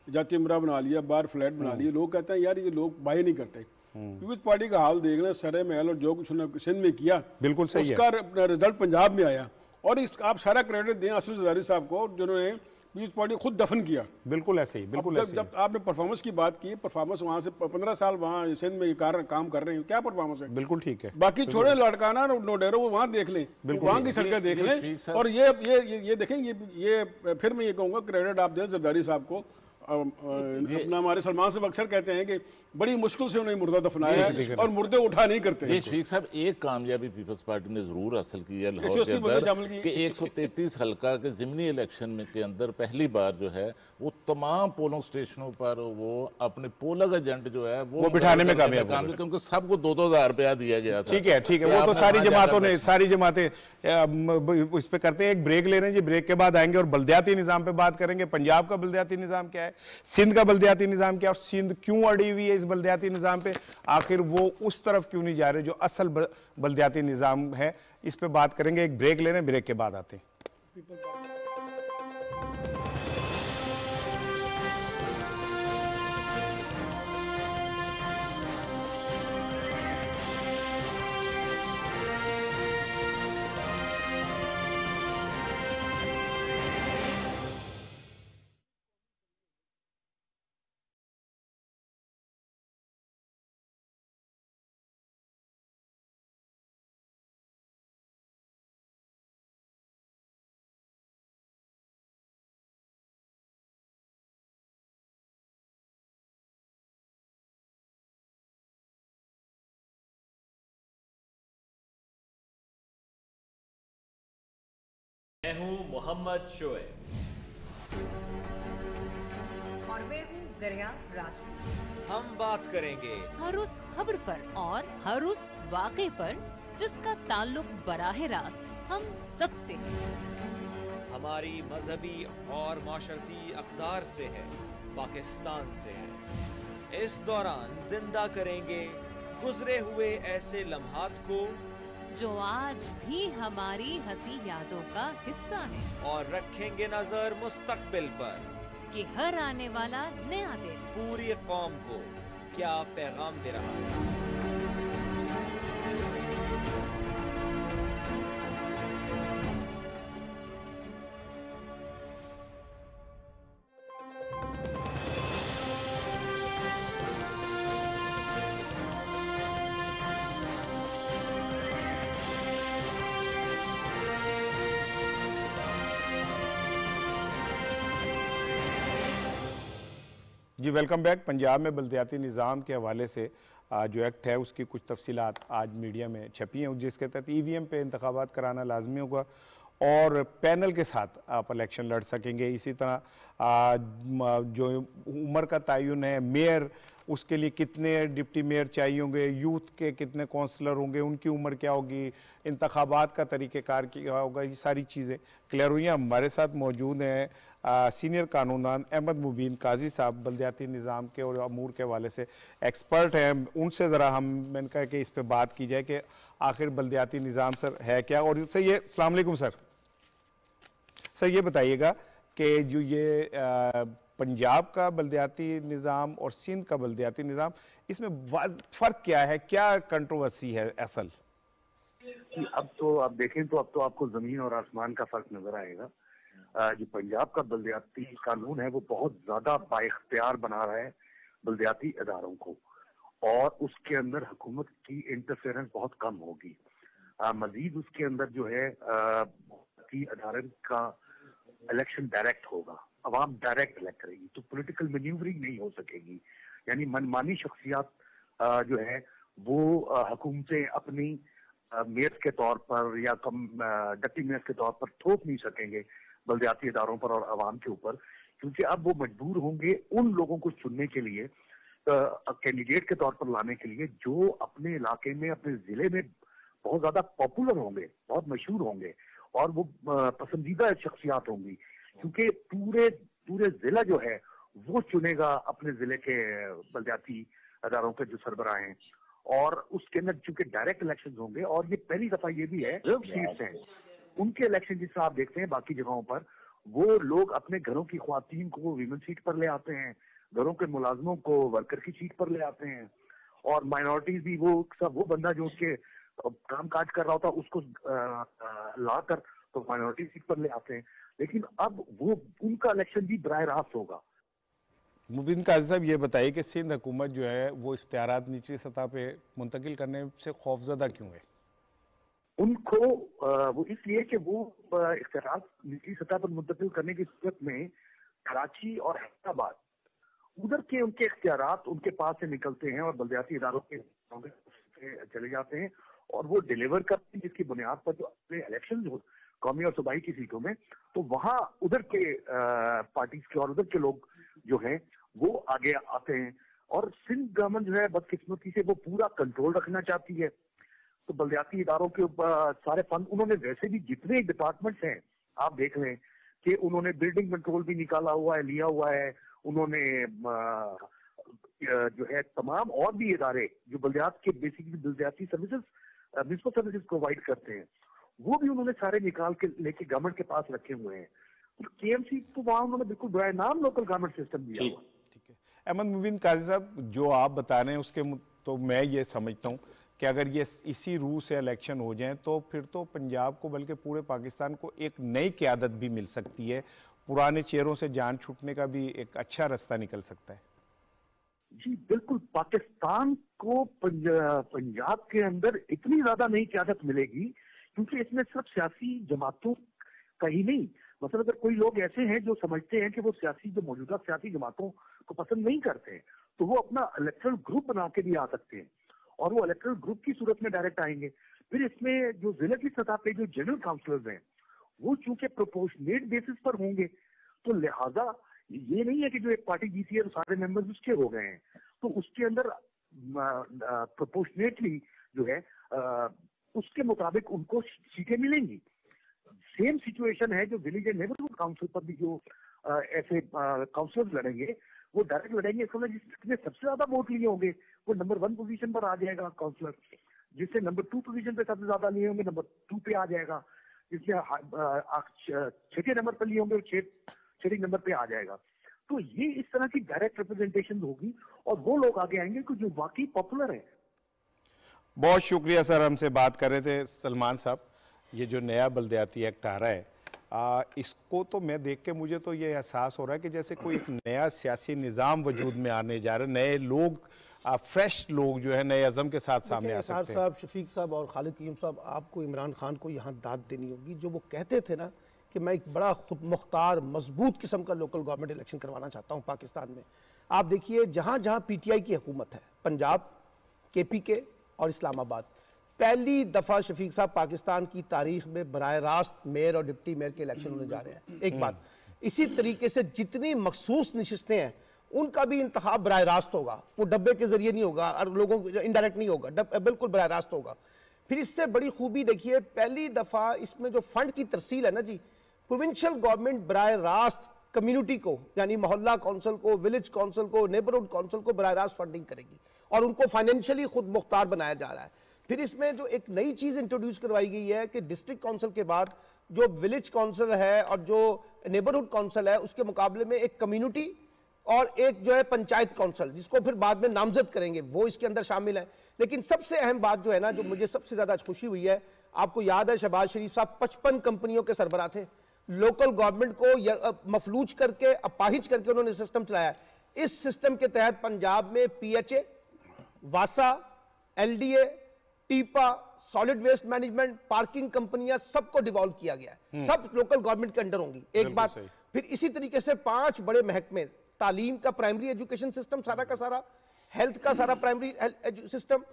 जाति इमरा बना लिया, बार फ्लैट बना लिए, लोग कहते हैं यार ये लोग बाय नहीं करते। पीपल्स पार्टी का हाल देखना, सरे महल और जो कुछ उन्होंने सिंध में किया बिल्कुल सही है, उसका रिजल्ट पंजाब में आया। और इस आप सारा क्रेडिट दें आसिफ जरदारी साहब को जिन्होंने पीपल्स पार्टी खुद दफन किया। बिल्कुल ऐसे ही, बिल्कुल ऐसे ही। जब आपने परफॉर्मेंस की बात की, परफॉर्मेंस वहाँ से 15 साल वहाँ सिंध में काम कर रहे हैं, क्या परफॉर्मेंस है? बिल्कुल ठीक है। बाकी छोड़े लड़काना नोडेरो वो वहाँ देख लें, वहाँ की सड़कें देख लें। और ये देखें, ये फिर मैं ये कहूँगा क्रेडिट आप दें जरदारी साहब को। अपना हमारे सलमान साहब अक्सर कहते हैं कि बड़ी मुश्किल से उन्हें मुर्दा दफनाया है और मुर्दे उठा नहीं करते। ये शफीक साहब एक कामयाबी पीपल्स पार्टी ने जरूर हासिल की है लाहौर के अंदर कि 133 हल्का के ज़िमनी इलेक्शन में के अंदर पहली बार जो है वो तमाम पोलिंग स्टेशनों पर वो अपने पोलिंग एजेंट जो है वो बिठाने में कामयाब हुए, क्योंकि सबको 2-2 रुपया दिया गया था। ठीक है, ठीक है, वो तो सारी जमातों ने, सारी जमातें इस पे करते हैं। एक ब्रेक ले रहे हैं जी, ब्रेक के बाद आएंगे और बल्दियाती निज़ाम पे बात करेंगे। पंजाब का बल्दियाती निज़ाम क्या है, सिंध का बल्दियाती निज़ाम क्या है और सिंध क्यों अड़ी हुई है इस बल्दियाती निज़ाम पे, आखिर वो उस तरफ क्यों नहीं जा रहे जो असल बल्दियाती निज़ाम है, इस पे बात करेंगे। एक ब्रेक ले रहे हैं, ब्रेक के बाद आते हैं। मैं हूं मोहम्मद शोएब और मैं हूं ज़रिया राजपूत। हम बात करेंगे हर उस खबर पर और हर उस वाक़े पर जिसका ताल्लुक बराह रास्त हम सब से हमारी मजहबी और माशरती अक़दार से है, पाकिस्तान से है। इस दौरान जिंदा करेंगे गुजरे हुए ऐसे लम्हात को जो आज भी हमारी हंसी यादों का हिस्सा है, और रखेंगे नजर मुस्तकबिल पर कि हर आने वाला नया दिन पूरी कौम को क्या पैगाम दे रहा है। जी वेलकम बैक। पंजाब में बल्दियाती निज़ाम के हवाले से जो एक्ट है उसकी कुछ तफसीलात आज मीडिया में छपी हैं, जिसके तहत EVM पे इंतखाबात कराना लाजमी होगा और पैनल के साथ आप इलेक्शन लड़ सकेंगे। इसी तरह जो उम्र का तयन है, मेयर उसके लिए कितने डिप्टी मेयर चाहिए होंगे, यूथ के कितने काउंसलर होंगे, उनकी उम्र क्या होगी, इंतखाबात का तरीक़ेकार क्या होगा, ये सारी चीज़ें क्लियर हुई हैं। हमारे साथ मौजूद हैं सीनियर कानूनदान अहमद मुबीन काजी साहब, बल्दियाती निज़ाम के और अमूर के हवाले से एक्सपर्ट हैं। उनसे ज़रा मैंने कहा कि इस पर बात की जाए कि आखिर बल्दियाती निज़ाम सर है क्या। और सर ये अस्सलाम वालेकुम सर ये बताइएगा कि जो ये पंजाब का बल्दियाती निज़ाम और सिंध का बल्दियाती निज़ाम, इसमें फ़र्क क्या है, क्या कंट्रोवर्सी है असल? अब तो आप देखें तो अब तो आपको ज़मीन और आसमान का फ़र्क नज़र आएगा। जो पंजाब का बल्दियाती कानून है वो बहुत ज़्यादा बाइख्तियार बना रहा है बल्दियाती इदारों को, और उसके अंदर हुकूमत की इंटरफेरेंस बहुत कम होगी। मजीद उसके अंदर जो है अदारे का इलेक्शन डायरेक्ट होगा, अवाम डायरेक्ट इलेक्ट करेगी, तो पॉलिटिकल मैन्यूवरिंग नहीं हो सकेगी। यानी मनमानी शख्सियात जो है वो हुकूमतें अपनी मेयर के तौर पर या कम डिप्टी मेयर के तौर पर थोप नहीं सकेंगे बल्दियाती इदारों पर और अवाम के ऊपर, क्योंकि अब वो मजबूर होंगे उन लोगों को चुनने के लिए, कैंडिडेट के तौर पर लाने के लिए जो अपने इलाके में, अपने जिले में बहुत ज्यादा पॉपुलर होंगे, बहुत मशहूर होंगे और वो पसंदीदा शख्सियात होंगी, क्योंकि पूरे जिला जो है वो चुनेगा अपने जिले के बल्दियाती इदारों के जो सरबराह हैं, और उसके अंदर चूंकि डायरेक्ट इलेक्शन होंगे, और ये पहली दफा ये भी है रिजर्व सीट्स हैं उनके इलेक्शन, जिस आप देखते हैं बाकी जगहों पर वो लोग अपने घरों की ख्वातीन को वीमेन सीट पर ले आते हैं, घरों के मुलाजमों को वर्कर की सीट पर ले आते हैं, और माइनॉरिटीज भी वो सब वो बंदा जो उसके काम काज कर रहा होता उसको लाकर तो माइनॉरिटी सीट पर ले आते हैं। लेकिन अब वो उनका इलेक्शन भी बराह रास्त होगा। मुबीन काजी साहब ये बताइए कि सिंध हुकूमत जो है वो इख्तियारात निचली सतह पे मुंतकिल करने से खौफजदा क्यों है? उनको वो इसलिए कि वो इख्तियारात निचली सतह पर मुंतकिल करने की सूरत में कराची और हैदराबाद उधर के उनके इख्तियारात उनके पास से निकलते हैं और बल्दियाती इदारों के चले जाते हैं और वो डिलीवर करते हैं, जिसकी बुनियाद पर जो अपने इलेक्शन हो कौमी और सूबाई की सीटों में, तो वहाँ उधर के पार्टीज के और उधर के लोग जो हैं वो आगे आते हैं। और सिंध गवर्नमेंट जो है बदकिस्मती से वो पूरा कंट्रोल रखना चाहती है, तो बल्दियाती इदारों के ऊपर सारे फंड उन्होंने, वैसे भी जितने डिपार्टमेंट्स हैं आप देख लें कि उन्होंने बिल्डिंग कंट्रोल भी निकाला हुआ है, लिया हुआ है, उन्होंने जो है तमाम और भी इदारे जो बल्दियात के बेसिकली बल्दियाती सर्विसेज म्युनिसिपल सर्विसेज प्रोवाइड करते हैं वो भी उन्होंने सारे निकाल के लेके गवर्नमेंट के पास रखे हुए हैं। तो KMC तो वहां उन्होंने बिल्कुल बड़ा नाम लोकल गवर्नमेंट सिस्टम दिया हुआ। ठीक है अहमद मुबीन काजी साहब, जो आप बता रहे हैं उसके तो मैं ये समझता हूँ कि अगर ये इसी रूह से इलेक्शन हो जाएं तो फिर तो पंजाब को बल्कि पूरे पाकिस्तान को एक नई क़यादत भी मिल सकती है, पुराने चेहरों से जान छूटने का भी एक अच्छा रास्ता निकल सकता है। जी बिल्कुल, पाकिस्तान को पंजाब के अंदर इतनी ज्यादा नई क़यादत मिलेगी क्योंकि इसमें सिर्फ सियासी जमातों का ही नहीं, मतलब अगर कोई लोग ऐसे हैं जो समझते हैं कि वो जो मौजूदा सियासी जमातों को पसंद नहीं करते हैं तो वो अपना इलेक्ट्रल ग्रुप बना के भी आ सकते हैं और वो इलेक्ट्रल ग्रुप की सूरत में डायरेक्ट आएंगे। फिर इसमें जो जिले की सतह पे जो जनरल काउंसिलर्स हैं वो चूंकि प्रोपोर्शनेट बेसिस पर होंगे, तो लिहाजा ये नहीं है कि जो एक पार्टी जीती है तो सारे मेंबर्स उसके हो गए हैं, तो उसके अंदर प्रोपोर्शनेटली जो है उसके मुताबिक उनको सीटें मिलेंगी। सेम सिचुएशन है जो विलेज एंड नेबरहुड काउंसिल पर भी जो ऐसे काउंसिलर्स लड़ेंगे वो डायरेक्ट लड़ेंगे, जिसने सबसे ज्यादा वोट लिए होंगे वो नंबर 1 पोजीशन पर आ जाएगा काउंसिलर, जिससे नंबर 2 पोजीशन पे सबसे ज्यादा लिए होंगे नंबर 2 पे आ जाएगा, जिसने 6 नंबर पर लिए होंगे वो 6 नंबर पे आ जाएगा। तो ये इस तरह की डायरेक्ट रिप्रेजेंटेशन होगी और वो लोग आगे आएंगे जो वाकई पॉपुलर है। बहुत शुक्रिया सर, हमसे बात कर रहे थे सलमान साहब। ये जो नया बल्दियाती एक्ट आ रहा है इसको तो मैं देख के मुझे तो ये एहसास हो रहा है कि जैसे कोई एक नया सियासी निज़ाम वजूद में आने जा रहा है, नए लोग फ्रेश लोग जो है नए अज़म के साथ सामने आ सकते हैं। साहब, शफीक साहब और खालिद कीम साहब, आपको इमरान खान को यहाँ दाद देनी होगी। जो वो कहते थे ना कि मैं एक बड़ा खुद मुख्तार मजबूत किस्म का लोकल गवर्नमेंट इलेक्शन करवाना चाहता हूँ पाकिस्तान में। आप देखिए जहाँ जहाँ पीटीआई की हुकूमत है, पंजाब, केपीके और इस्लामाबाद, पहली दफ़ा शफीक साहब पाकिस्तान की तारीख में बराह रास्त मेयर और डिप्टी मेयर के इलेक्शन होने जा रहे हैं। एक बात, इसी तरीके से जितनी मखसूस नशिस्तें हैं उनका भी इंतखाब बराह रास्त होगा, वो डब्बे के जरिए नहीं होगा और लोगों इनडायरेक्ट नहीं होगा, बिल्कुल बराह रास्त होगा। फिर इससे बड़ी खूबी देखिए, पहली दफ़ा इसमें जो फंड की तरसील है ना जी, प्रोविंशियल गवर्नमेंट बराह रास्त कम्युनिटी को, यानी मोहल्ला काउंसिल को, विलेज काउंसिल को, नेबरहुड काउंसिल को बराह रास्त फंडिंग करेगी और उनको फाइनेंशियली खुद मुख्तार बनाया जा रहा है। फिर इसमें जो एक नई चीज इंट्रोड्यूस करवाई गई है कि डिस्ट्रिक्ट काउंसिल के बाद जो विलेज काउंसिल है और जो नेबरहुड काउंसिल है उसके मुकाबले में एक कम्युनिटी और एक जो है पंचायत काउंसिल, जिसको फिर बाद में नामजद करेंगे, वो इसके अंदर शामिल है। लेकिन सबसे अहम बात जो है ना, जो मुझे सबसे ज्यादा खुशी हुई है, आपको याद है शहबाज शरीफ साहब 55 कंपनियों के सरबराह थे, लोकल गवर्नमेंट को मफलूज करके, अपाहिज करके उन्होंने सिस्टम चलाया। इस सिस्टम के तहत पंजाब में पीएचए, वासा, LDA, टीपा, solid waste management, parking कंपनियां सबको डिवॉल्व किया गया है, सब लोकल गवर्नमेंट के अंडर होंगी। एक बात, फिर इसी तरीके से 5 बड़े महकमे, तालीम का प्राइमरी एजुकेशन सिस्टम सारा का सारा, हेल्थ का सारा प्राइमरी सिस्टम,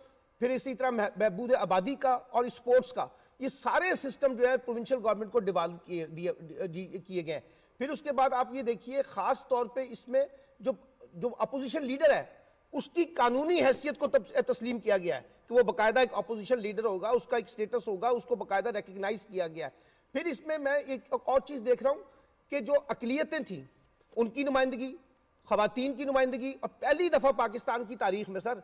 फिर इसी तरह बहबूद आबादी का और स्पोर्ट्स का, ये सारे सिस्टम जो है प्रोविंशियल गवर्नमेंट को डिवॉल्व किए गए। फिर उसके बाद आप ये देखिए, खास तौर पे इसमें जो अपोजिशन लीडर है उसकी कानूनी हैसियत को तस्लीम किया गया है कि वो बाकायदा एक अपोजिशन लीडर होगा, उसका एक स्टेटस होगा, उसको बाकायदा रिकग्नाइज किया गया है। फिर इसमें मैं एक और चीज देख रहा हूं कि जो अकलियतें थी उनकी नुमाइंदगी, खवातीन की नुमाइंदगी, और पहली दफा पाकिस्तान की तारीख में सर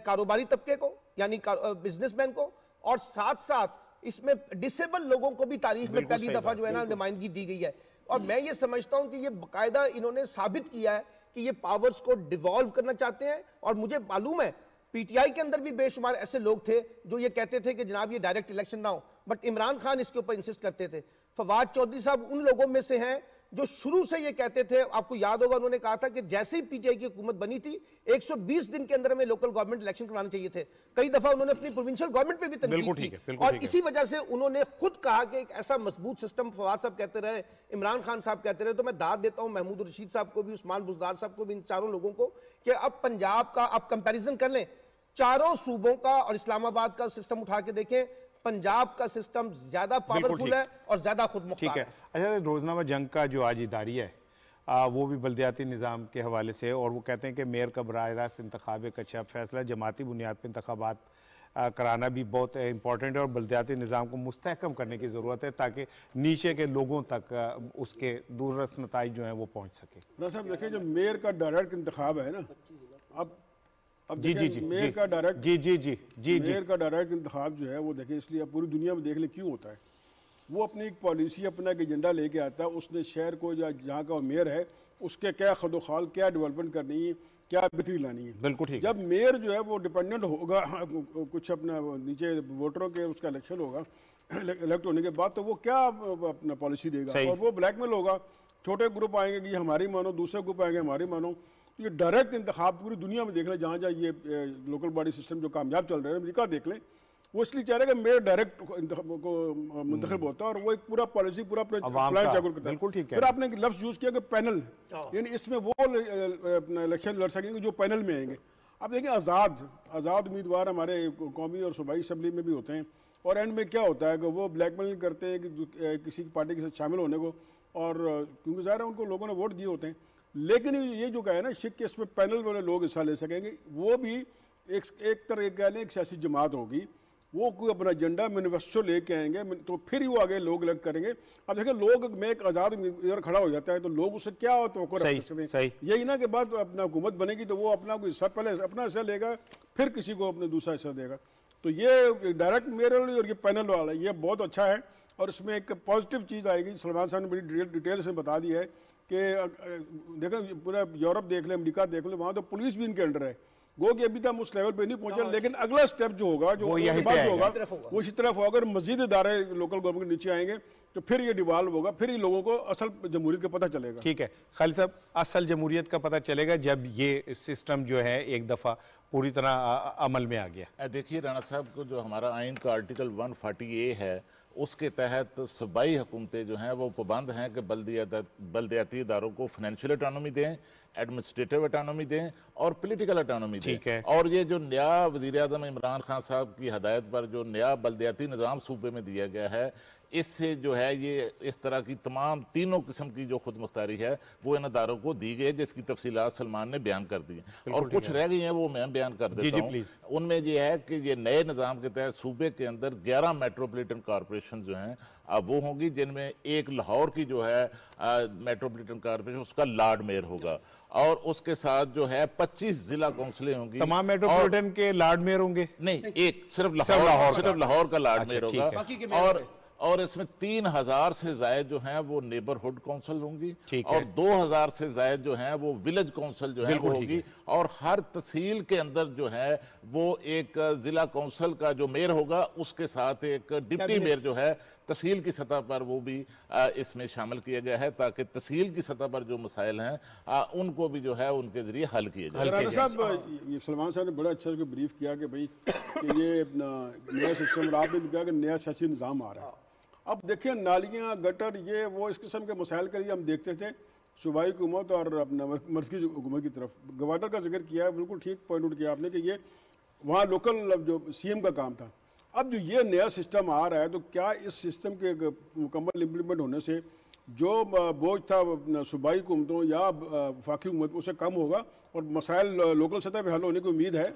कारोबारी तबके को यानी बिजनेसमैन को और साथ साथ इसमें डिसेबल लोगों को भी तारीख में पहली दफा जो है ना नुमाइंदगी दी गई है। और मैं ये समझता हूं कि ये बाकायदा इन्होंने साबित किया है कि ये पावर्स को डिवॉल्व करना चाहते हैं। और मुझे मालूम है पीटीआई के अंदर भी बेशुमार ऐसे लोग थे जो ये कहते थे कि जनाब ये डायरेक्ट इलेक्शन ना हो, बट इमरान खान इसके ऊपर इंसिस्ट करते थे। फवाद चौधरी साहब उन लोगों में से हैं जो शुरू से ये कहते थे, आपको याद होगा उन्होंने कहा था कि जैसे ही पीटीआई की हुकूमत बनी थी 120 दिन के अंदर में लोकल गवर्नमेंट इलेक्शन करवाने चाहिए थे। कई दफा उन्होंने अपनी प्रोविंशियल गवर्नमेंट पे भी तनकीद की और इसी वजह से उन्होंने खुद कहा कि एक ऐसा मजबूत सिस्टम, फवाद साहब कहते रहे, इमरान खान साहब कहते रहे, तो मैं दाद देता हूं महमूद रशीद साहब को भी, उस्मान बुजदार साहब को भी, इन चारों लोगों को कि अब पंजाब का आप कंपेरिजन कर लें चारों सूबों का और इस्लामाबाद का सिस्टम उठा के देखें, पंजाब का सिस्टम ज्यादा पावरफुल है और ज्यादा खुद मुख्तार है। अच्छा, रोजनामा जंग का जो आज इदारी है वो भी बल्दियाती निज़ाम के हवाले से, और वो कहते हैं कि मेयर का बराह रास्त इंतखाब एक अच्छा फैसला, जमाती बुनियाद पर इंतखाबात कराना भी बहुत इंपॉर्टेंट है और बल्दियाती निज़ाम को मुस्तहकम करने की ज़रूरत है ताकि नीचे के लोगों तक उसके दूररस नताइज जो हैं वो पहुँच सके। ना साहब देखिए, जो मेयर का डायरेक्ट इंतखाब है ना, अब जी मेयर का डायरेक्ट मेयर का डायरेक्ट इंतखाब जो है वो देखें, इसलिए अब पूरी दुनिया में देख ले क्यों होता है। वो अपनी एक पॉलिसी, अपना एक एजेंडा लेके आता है, उसने शहर को या जहाँ का मेयर है उसके क्या खदोखाल, क्या डेवलपमेंट करनी है, क्या बेहतरी लानी है। बिल्कुल ठीक। जब मेयर जो है वो डिपेंडेंट होगा कुछ अपना नीचे वोटरों के, उसका इलेक्शन होगा, इलेक्ट होने के बाद तो वो क्या अपना पॉलिसी देगा, और वो ब्लैकमेल होगा। छोटे ग्रुप आएंगे कि हमारी मानो, दूसरे ग्रुप आएंगे हमारी मानो। ये डायरेक्ट इंतखाब पूरी दुनिया में देख लें, जहाँ जहाँ ये लोकल बॉडी सिस्टम जो कामयाब चल रहे हैं, अमेरिका देख लें, वो इसलिए चाह रहे हैं कि मेयर डायरेक्ट को मुंतखब होता है और वो एक पूरा पॉलिसी, पूरा प्लान जागरूक करता है। फिर आपने लफ्ज यूज किया कि पैनल, यानी इसमें वो अपना इलेक्शन लड़ सकेंगे जो पैनल में आएंगे। आप देखिए, आज़ाद उम्मीदवार हमारे कौमी और सूबाई असम्बली में भी होते हैं, और एंड में क्या होता है कि वो ब्लैकमेल करते हैं कि किसी पार्टी के साथ शामिल होने को, और क्योंकि ज़ाहिर है उनको लोगों ने वोट दिए होते हैं। लेकिन ये जो कहे ना शिक, इसमें पैनल वाले लोग हिस्सा ले सकेंगे, वो भी एक तरह कह लें एक सियासी जमात होगी, वो कोई अपना एजेंडा मैनिफेस्टो लेके आएंगे, तो फिर ही वो आगे लोग इलेक्ट करेंगे। अब देखिए, लोग में एक आज़ाद उम्मीदवार खड़ा हो जाता है तो लोग उससे क्या तवक्को रख सकते हैं। यही ना कि बाद अपना हुकूमत बनेगी तो वो अपना कोई हिस्सा, पहले अपना हिस्सा लेगा, फिर किसी को अपना दूसरा हिस्सा देगा। तो ये डायरेक्ट मेयर और ये पैनल वाला ये बहुत अच्छा है, और इसमें एक पॉजिटिव चीज़ आएगी। सलमान साहब ने बड़ी डिटेल से बता दी है कि देखें, पूरा यूरोप देख लें, अमेरिका देख लें, वहाँ तो पुलिस भी इनके अंडर है। गो कि अभी तक हम उस लेवल पे नहीं पहुंचे, लेकिन अगला स्टेप जो होगा, जो वो इसी तरफ होगा। अगर मजीद इदारे लोकल गवर्नमेंट के नीचे आएंगे तो फिर ये डिवॉल्व होगा, फिर ही लोगों को असल जमहूरियत का पता चलेगा। ठीक है खालिद साहब, असल जमहूरियत का पता चलेगा जब ये सिस्टम जो है एक दफ़ा पूरी तरह अमल में आ गया। देखिए राणा साहब को, जो हमारा आइन का आर्टिकल 140A है उसके तहत सूबाई हुकूमतें जो हैं वो पाबंद हैं कि बल्दियाती इदारों को फाइनेंशियल अटानमी दें, एडमिनिस्ट्रेटिव अटानमी दें और पॉलिटिकल अटानमी दें। और ये जो नया वज़ीर आज़म इमरान खान साहब की हदायत पर जो नया बल्दियाती निज़ाम सूबे में दिया गया है, इससे जो है ये इस तरह की तमाम तीनों किस्म की जो खुद मुख्तारी है वो इन अदारों को दी गई, जिसकी तफसीलात सलमान ने बयान कर दी और कुछ रह गई हैं वो मैं बयान कर देता हूँ। उनमें ये है कि ये नए निज़ाम के तहत सूबे के अंदर 11 मेट्रोपॉलिटन कॉरपोरेशन जो हैं अब वो होंगी, जिनमें एक लाहौर की जो है मेट्रोपॉलिटन कॉरपोरेशन उसका लॉर्ड मेयर होगा और उसके साथ जो है 25 जिला काउंसिलें होंगी। तमाम मेट्रोपॉलिटन के लॉर्ड मेयर होंगे? नहीं, एक सिर्फ लाहौर का लॉर्ड मेयर होगा और इसमें 3000 से ज्यादा जो हैं वो नेबरहुड काउंसिल होंगी और 2000 से ज्यादा जो हैं वो विलेज काउंसिल जो है वो होगी और हर तहसील के अंदर जो है वो एक जिला काउंसिल का जो मेयर होगा, उसके साथ एक डिप्टी मेयर जो है तहसील की सतह पर वो भी इसमें शामिल किया गया है, ताकि तहसील की सतह पर जो मसाइल हैं उनको भी जो है उनके जरिए हल किए जाए। साहब सलमान साहब ने बड़ा अच्छा ब्रीफ किया कि भाई कि ये नया सिस्टम, और आपने भी कहा कि नया सियासी निज़ाम आ रहा है। अब देखिए नालियाँ, गटर, ये वो इस किस्म के मसाइल के लिए हम देखते थे सूबाई हुकूमत और अपना मरकज़ी हुकूमत की तरफ। गवादर का जिक्र किया है, बिल्कुल ठीक पॉइंट आउट किया आपने कि ये वहाँ लोकल जो CM का काम था। अब जो ये नया सिस्टम आ रहा है तो क्या इस सिस्टम के मुकम्मल इम्प्लीमेंट होने से जो बोझ था सूबाई हुकूमतों या वफाकी हुकूमत उसे कम होगा और मसाइल लोकल सतह पर हल होने की उम्मीद है?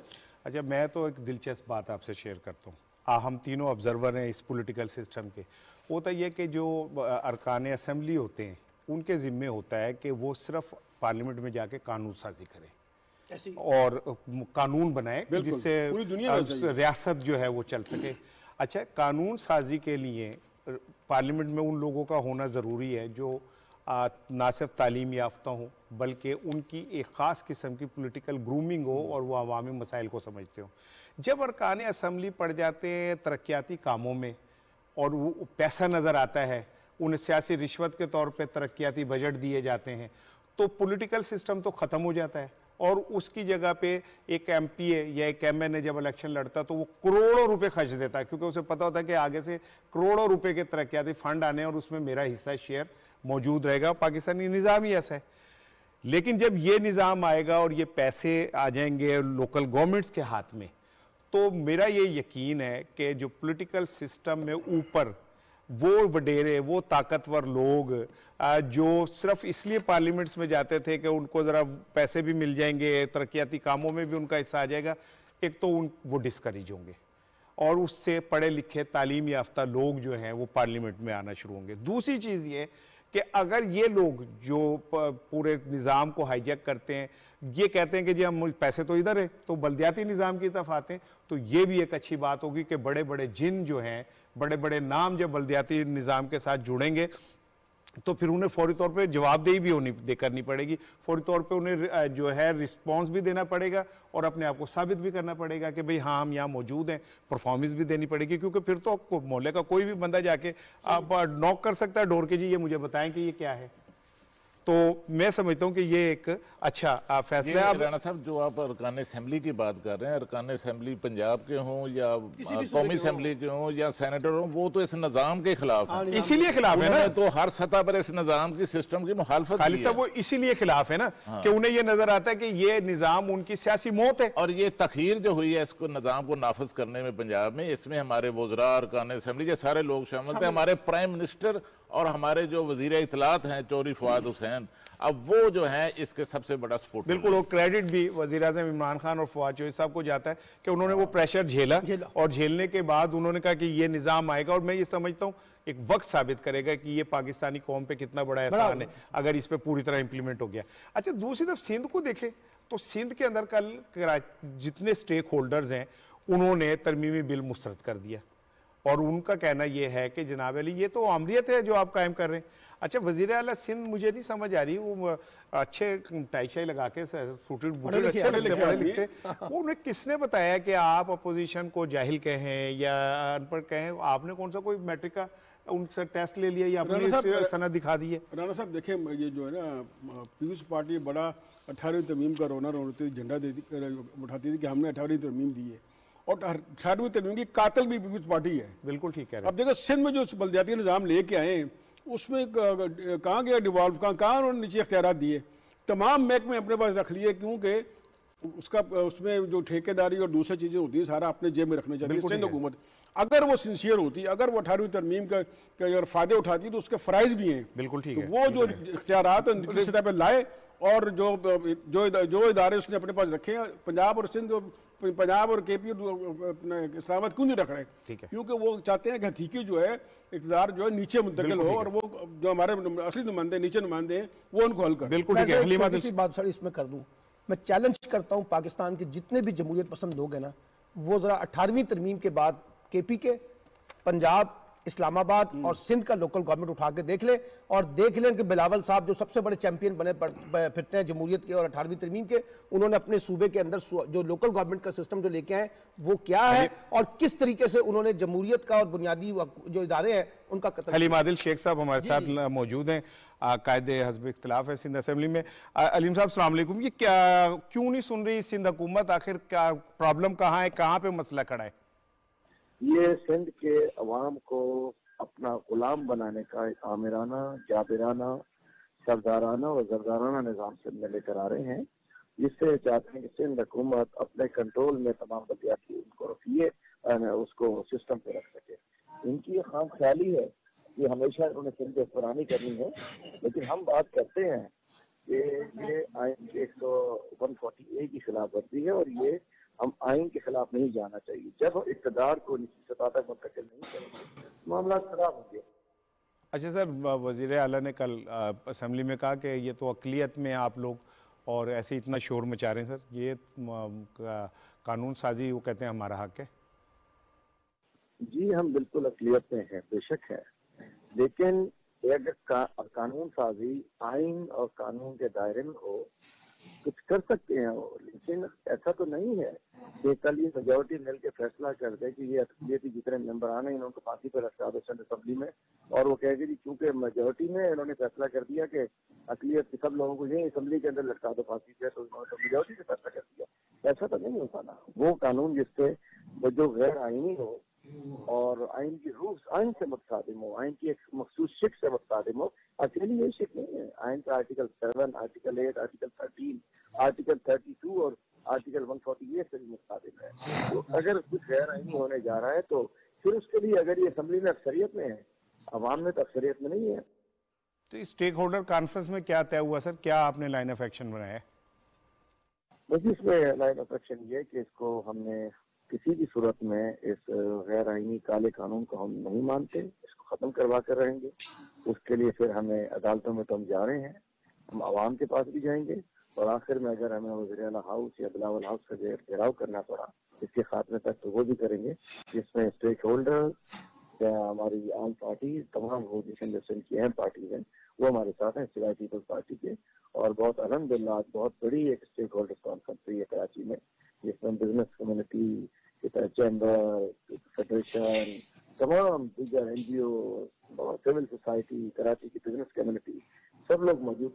अच्छा, मैं तो एक दिलचस्प बात आपसे शेयर करता हूँ। हम तीनों ऑब्जर्वर हैं इस पॉलिटिकल सिस्टम के। होता यह कि जो अरकान असेंबली होते हैं उनके ज़िम्मे होता है कि वो सिर्फ पार्लियामेंट में जाके कानून साजी करें और कानून बनाए जिससे रियासत जो है वो चल सके। अच्छा, कानून साजी के लिए पार्लियामेंट में उन लोगों का होना ज़रूरी है जो ना सिर्फ तालीम याफ्ता हो बल्कि उनकी एक ख़ास किस्म की पॉलिटिकल ग्रूमिंग हो और वो अवामी मसाइल को समझते हो। जब अरकान असेंबली पड़ जाते हैं तरक्याती कामों में और वो पैसा नज़र आता है, उन्हें सियासी रिश्वत के तौर पे तरक्याती बजट दिए जाते हैं, तो पॉलिटिकल सिस्टम तो ख़त्म हो जाता है और उसकी जगह पे एक MPA या एक MNA जब इलेक्शन लड़ता तो वो करोड़ों रुपए खर्च देता है, क्योंकि उसे पता होता है कि आगे से करोड़ों रुपए के तरक्याती फंड आने और उसमें मेरा हिस्सा शेयर मौजूद रहेगा। पाकिस्तानी निज़ाम ही ऐसा है। लेकिन जब ये निज़ाम आएगा और ये पैसे आ जाएंगे लोकल गवर्नमेंट्स के हाथ में, तो मेरा ये यकीन है कि जो पॉलिटिकल सिस्टम में ऊपर वो वडेरे, वो ताकतवर लोग जो सिर्फ इसलिए पार्लियामेंट्स में जाते थे कि उनको ज़रा पैसे भी मिल जाएंगे, तरक्याती कामों में भी उनका हिस्सा आ जाएगा, एक तो वो डिस्करेज होंगे और उससे पढ़े लिखे तालीम याफ्ता लोग जो हैं वो पार्लियामेंट में आना शुरू होंगे। दूसरी चीज़ ये कि अगर ये लोग जो पूरे निज़ाम को हाईजैक करते हैं, ये कहते हैं कि जी हम पैसे तो इधर है, तो बल्दियाती निज़ाम की तरफ आते हैं, तो ये भी एक अच्छी बात होगी कि बड़े बड़े जिन जो हैं, बड़े बड़े नाम जब बल्दियाती निज़ाम के साथ जुड़ेंगे तो फिर उन्हें फौरी तौर पे जवाबदेही भी करनी पड़ेगी, फौरी तौर पे उन्हें जो है रिस्पॉन्स भी देना पड़ेगा और अपने आप को साबित भी करना पड़ेगा कि भाई हाँ हम यहाँ मौजूद हैं, परफॉर्मेंस भी देनी पड़ेगी, क्योंकि फिर तो मोहल्ले का कोई भी बंदा जाके आप नॉक कर सकता है डोर के, जी ये मुझे बताएं कि ये क्या है। तो मैं समझता हूँ कि ये एक अच्छा फैसला है। राणा साहब, जो आप अरकान असेंबली की बात कर रहे हैं, अरकान असेंबली पंजाब के हों या कौमी असेंबली के हों या सेनेटर हों, वो तो इस निज़ाम के खिलाफ है, इसीलिए खिलाफ है ना, तो हर सतह पर इस निज़ाम की सिस्टम की मुखालफत खालिद साहब, वो इसीलिए खिलाफ है ना कि उन्हें ये नजर आता है कि ये निज़ाम उनकी सियासी मौत है। और ये तखीर जो हुई है इसको निज़ाम को नाफिज करने में पंजाब में, इसमें हमारे वज़रा, अरकान असेंबली के सारे लोग शामिल थे, हमारे प्राइम मिनिस्टर और हमारे जो वजीर इत्तलात हैं चौधरी फवाद हुसैन, अब वो जो है इसके सबसे बड़ा सपोर्ट। बिल्कुल, वो क्रेडिट भी वजीर आज़म इमरान खान और फवाद चौधरी साहब को जाता है कि उन्होंने वो प्रेशर झेला और झेलने के बाद उन्होंने कहा कि ये निज़ाम आएगा और मैं ये समझता हूँ एक वक्त साबित करेगा कि ये पाकिस्तानी कौम पे कितना बड़ा एहसान है अगर इस पे पूरी तरह इंप्लीमेंट हो गया। अच्छा, दूसरी तरफ सिंध को देखें तो सिंध के अंदर कल जितने स्टेक होल्डर्स हैं उन्होंने तरमीमी बिल मुस्तरद कर दिया और उनका कहना यह है कि जनाब अली ये तो आमरीत है जो आप कायम कर रहे हैं। अच्छा, वज़ीर आला सिंध मुझे नहीं समझ आ रही, वो अच्छे टाई शाई लगा के सूटेड बूटेड अच्छे पढ़े लिखते, वो उन्हें किसने बताया कि आप अपोजिशन को जाहिल कहें या अनपढ़ कहें? आपने कौन सा कोई मैट्रिक का उनसे टेस्ट ले लिया या अपनी सनद दिखा दी है? राणा साहब देखिए, ये जो है ना पीपल्स पार्टी बड़ा 18वीं तरमीम का रोना रोती झंडा उठाती थी कि हमने 18वीं तरमीम दी है और 18वीं तरमीम की कातिल भी पीपल्स पार्टी है। बिल्कुल ठीक है। अब देखो सिंध में जो बल्दियाती निज़ाम लेके आए उसमें कहाँ गया डिवॉल्व, कहाँ उन्होंने नीचे इख्तियारात दिए, तमाम महकमे अपने पास रख लिए, क्योंकि उसका उसमें जो ठेकेदारी और दूसरी चीज़ें होती हैं सारा अपने जेब में रखने चाहिए। सिंध हुकूमत अगर वो सिंसियर होती, अगर वो 18वीं तरमीम का अगर फ़ायदे उठाती तो उसके फ़राइज़ भी हैं। बिल्कुल ठीक तो है। वो जो इख्तियारात निचली सतह पर लाए और जो इदारे उसने अपने पास रखे हैं, पंजाब और सिंध, पंजाब और केपी इस्लामाबाद क्यों नहीं रख रहे? ठीक है। क्योंकि वो चाहते हैं कि हकीकी जो है इक़्तिदार जो है नीचे मुंतकिल हो और वो जो हमारे असली नुमाइंदे नीचे नुमाइंदे हैं वो उनको हल करें। बिल्कुल ठीक है। हलीमा दूसरी बात सर इसमें कर दूं, मैं चैलेंज करता हूं पाकिस्तान के जितने भी जमहूरियत पसंद लोग हैं ना, वो जरा 18वीं तरमीम के बाद केपी के, पंजाब, इस्लामाबाद और सिंध का लोकल गवर्नमेंट उठा के देख ले और देख लें कि बिलावल साहब जो सबसे बड़े चैंपियन बने फिरते हैं जमहूरियत के और 18वीं तरमीम के, उन्होंने अपने सूबे के अंदर जो लोकल गवर्नमेंट का सिस्टम जो लेके आए वो क्या है और किस तरीके से उन्होंने जमहूरियत का और बुनियादी जो इदारे हैं उनका कत्ल। हलीम आदिल शेख साहब हमारे साथ मौजूद हैं, कायदे हज़्ब इख्तिलाफ है सिंध असेंबली में। अलीम साहब अस्सलाम वालेकुम, ये क्या क्यों नहीं सुन रही सिंध हुकूमत, आखिर क्या प्रॉब्लम कहाँ है, कहाँ पे मसला खड़ा है? ये सिंध के अवाम को अपना गुलाम बनाने का एक आमिराना, जाबिराना, सरदाराना और जरदाराना निज़ाम सिंध में लेकर आ रहे हैं, जिससे चाहते हैं कि सिंध हुकूमत अपने कंट्रोल में तमाम बल्दियाती उनको रखिए, उसको सिस्टम पे रख सके। इनकी ये खाम ख्याली है कि हमेशा उन्होंने सिंध की हुक्मरानी करनी है, लेकिन हम बात करते हैं कि ये आइन 140A की खिलाफ वर्जी है और ये हम आइन के खिलाफ नहीं जाना चाहिए। जब इक़्तिदार को निचली सतह तक मुंतकिल नहीं करेंगे मामला खराब हो गया। अच्छा सर, वज़ीर आला ने कल असेंबली में कहा कि ये तो अक़लियत में आप लोग और ऐसे इतना शोर मचा रहे हैं सर, ये कानून साजी वो कहते हैं हमारा हक है। जी हम बिल्कुल अक़लियत में हैं, बेशक है, लेकिन अगर कानून साजी आइन और कानून के दायरे में हो कुछ कर सकते हैं वो, लेकिन ऐसा तो नहीं है कि कल ये मेजोरिटी मिल के फैसला कर दे कि ये अक़लियती जितने मेंबर आने इनको फांसी पर रखा दो सिंध असेंबली में, और वो कहेगी जी चूंकि मेजोरिटी में इन्होंने फैसला कर दिया कि अक़लियत के सब लोगों को यही असेंबली के अंदर लटका दो फांसी पे, तो उन्होंने तो मेजोरिटी से फैसला कर दिया। ऐसा तो नहीं होता ना। वो कानून जिससे वो जो गैर आईनी हो और आइन की रूल्स आइन से मुतसादिम हो, आइन की एक मखसूस शिक से मुतसादिम हो, अकेली ये शिक नहीं है। आइन का आर्टिकल 7, आर्टिकल 8, आर्टिकल 13, आर्टिकल 32 और आर्टिकल 148 से भी मुतसादिम है। तो अगर कुछ गैर आइनी होने जा रहा है तो फिर उसके लिए अगर ये असेंबली में अक्सरियत में है, अवाम में तो अक्सरियत में नहीं है। तो स्टेक होल्डर कॉन्फ्रेंस में क्या तय हुआ सर, क्या आपने लाइन ऑफ एक्शन बनाया है? बस इसमें लाइन ऑफ एक्शन ये कि इसको हमने किसी भी सूरत में इस गैर आईनी काले कानून को हम नहीं मानते, इसको खत्म करवा कर रहेंगे। उसके लिए फिर हमें अदालतों में तो हम जा रहे हैं, हम आवाम के पास भी जाएंगे और आखिर में अगर हमें वज़ीर आला हाउस या बिलावल हाउस का घेराव करना पड़ा इसके खात्मे तक तो वो भी करेंगे, जिसमें स्टेक होल्डर या हमारी आम पार्टी तमाम अपोजिशन जो सिंध की अहम पार्टी हैं वो हमारे साथ हैं, सिवाय पीपल्स पार्टी के। और बहुत अल्हम्दुलिल्लाह आज बहुत बड़ी एक स्टेक होल्डर कॉन्फ्रेंस हुई है कराची में, जिसमें बिजनेस कम्युनिटी, चैम्बर, फेडरेशन, तमाम दीगर NGO और सिविल सोसाइटी, कराची की बिजनेस कम्युनिटी, सब लोग मौजूद।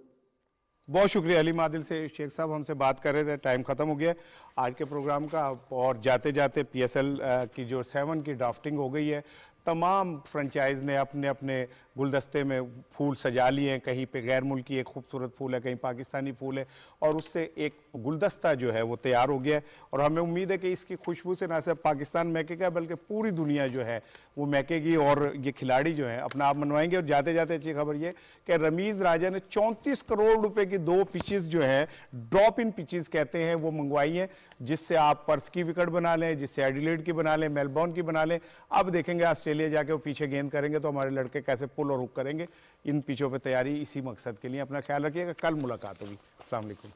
बहुत शुक्रिया हलीम आदिल से शेख साहब हमसे बात कर रहे थे, टाइम ख़त्म हो गया आज के प्रोग्राम का। और जाते जाते PSL की जो 7 की ड्राफ्टिंग हो गई है, तमाम फ्रेंचाइज ने अपने अपने गुलदस्ते में फूल सजा लिए हैं, कहीं पे गैर मुल्की एक खूबसूरत फूल है, कहीं पाकिस्तानी फूल है, और उससे एक गुलदस्ता जो है वो तैयार हो गया है। और हमें उम्मीद है कि इसकी खुशबू से ना सिर्फ पाकिस्तान महकेगा बल्कि पूरी दुनिया जो है वो महकेगी और ये खिलाड़ी जो है अपना आप मनवाएंगे। और जाते जाते अच्छी खबर ये कि रमीज़ राजा ने 34 करोड़ रुपए की 2 पिचेस जो है ड्रॉप इन पिचेस कहते हैं वो मंगवाई हैं, जिससे आप पर्थ की विकेट बना लें, जिससे एडिलेड की बना लें, मेलबॉर्न की बना लें। अब देखेंगे ऑस्ट्रेलिया जाके वो पीछे गेंद करेंगे तो हमारे लड़के कैसे पुल और हुक करेंगे। इन पिचों पे तैयारी इसी मकसद के लिए। अपना ख्याल रखिएगा, कल मुलाकात होगी। अस्सलाम वालेकुम।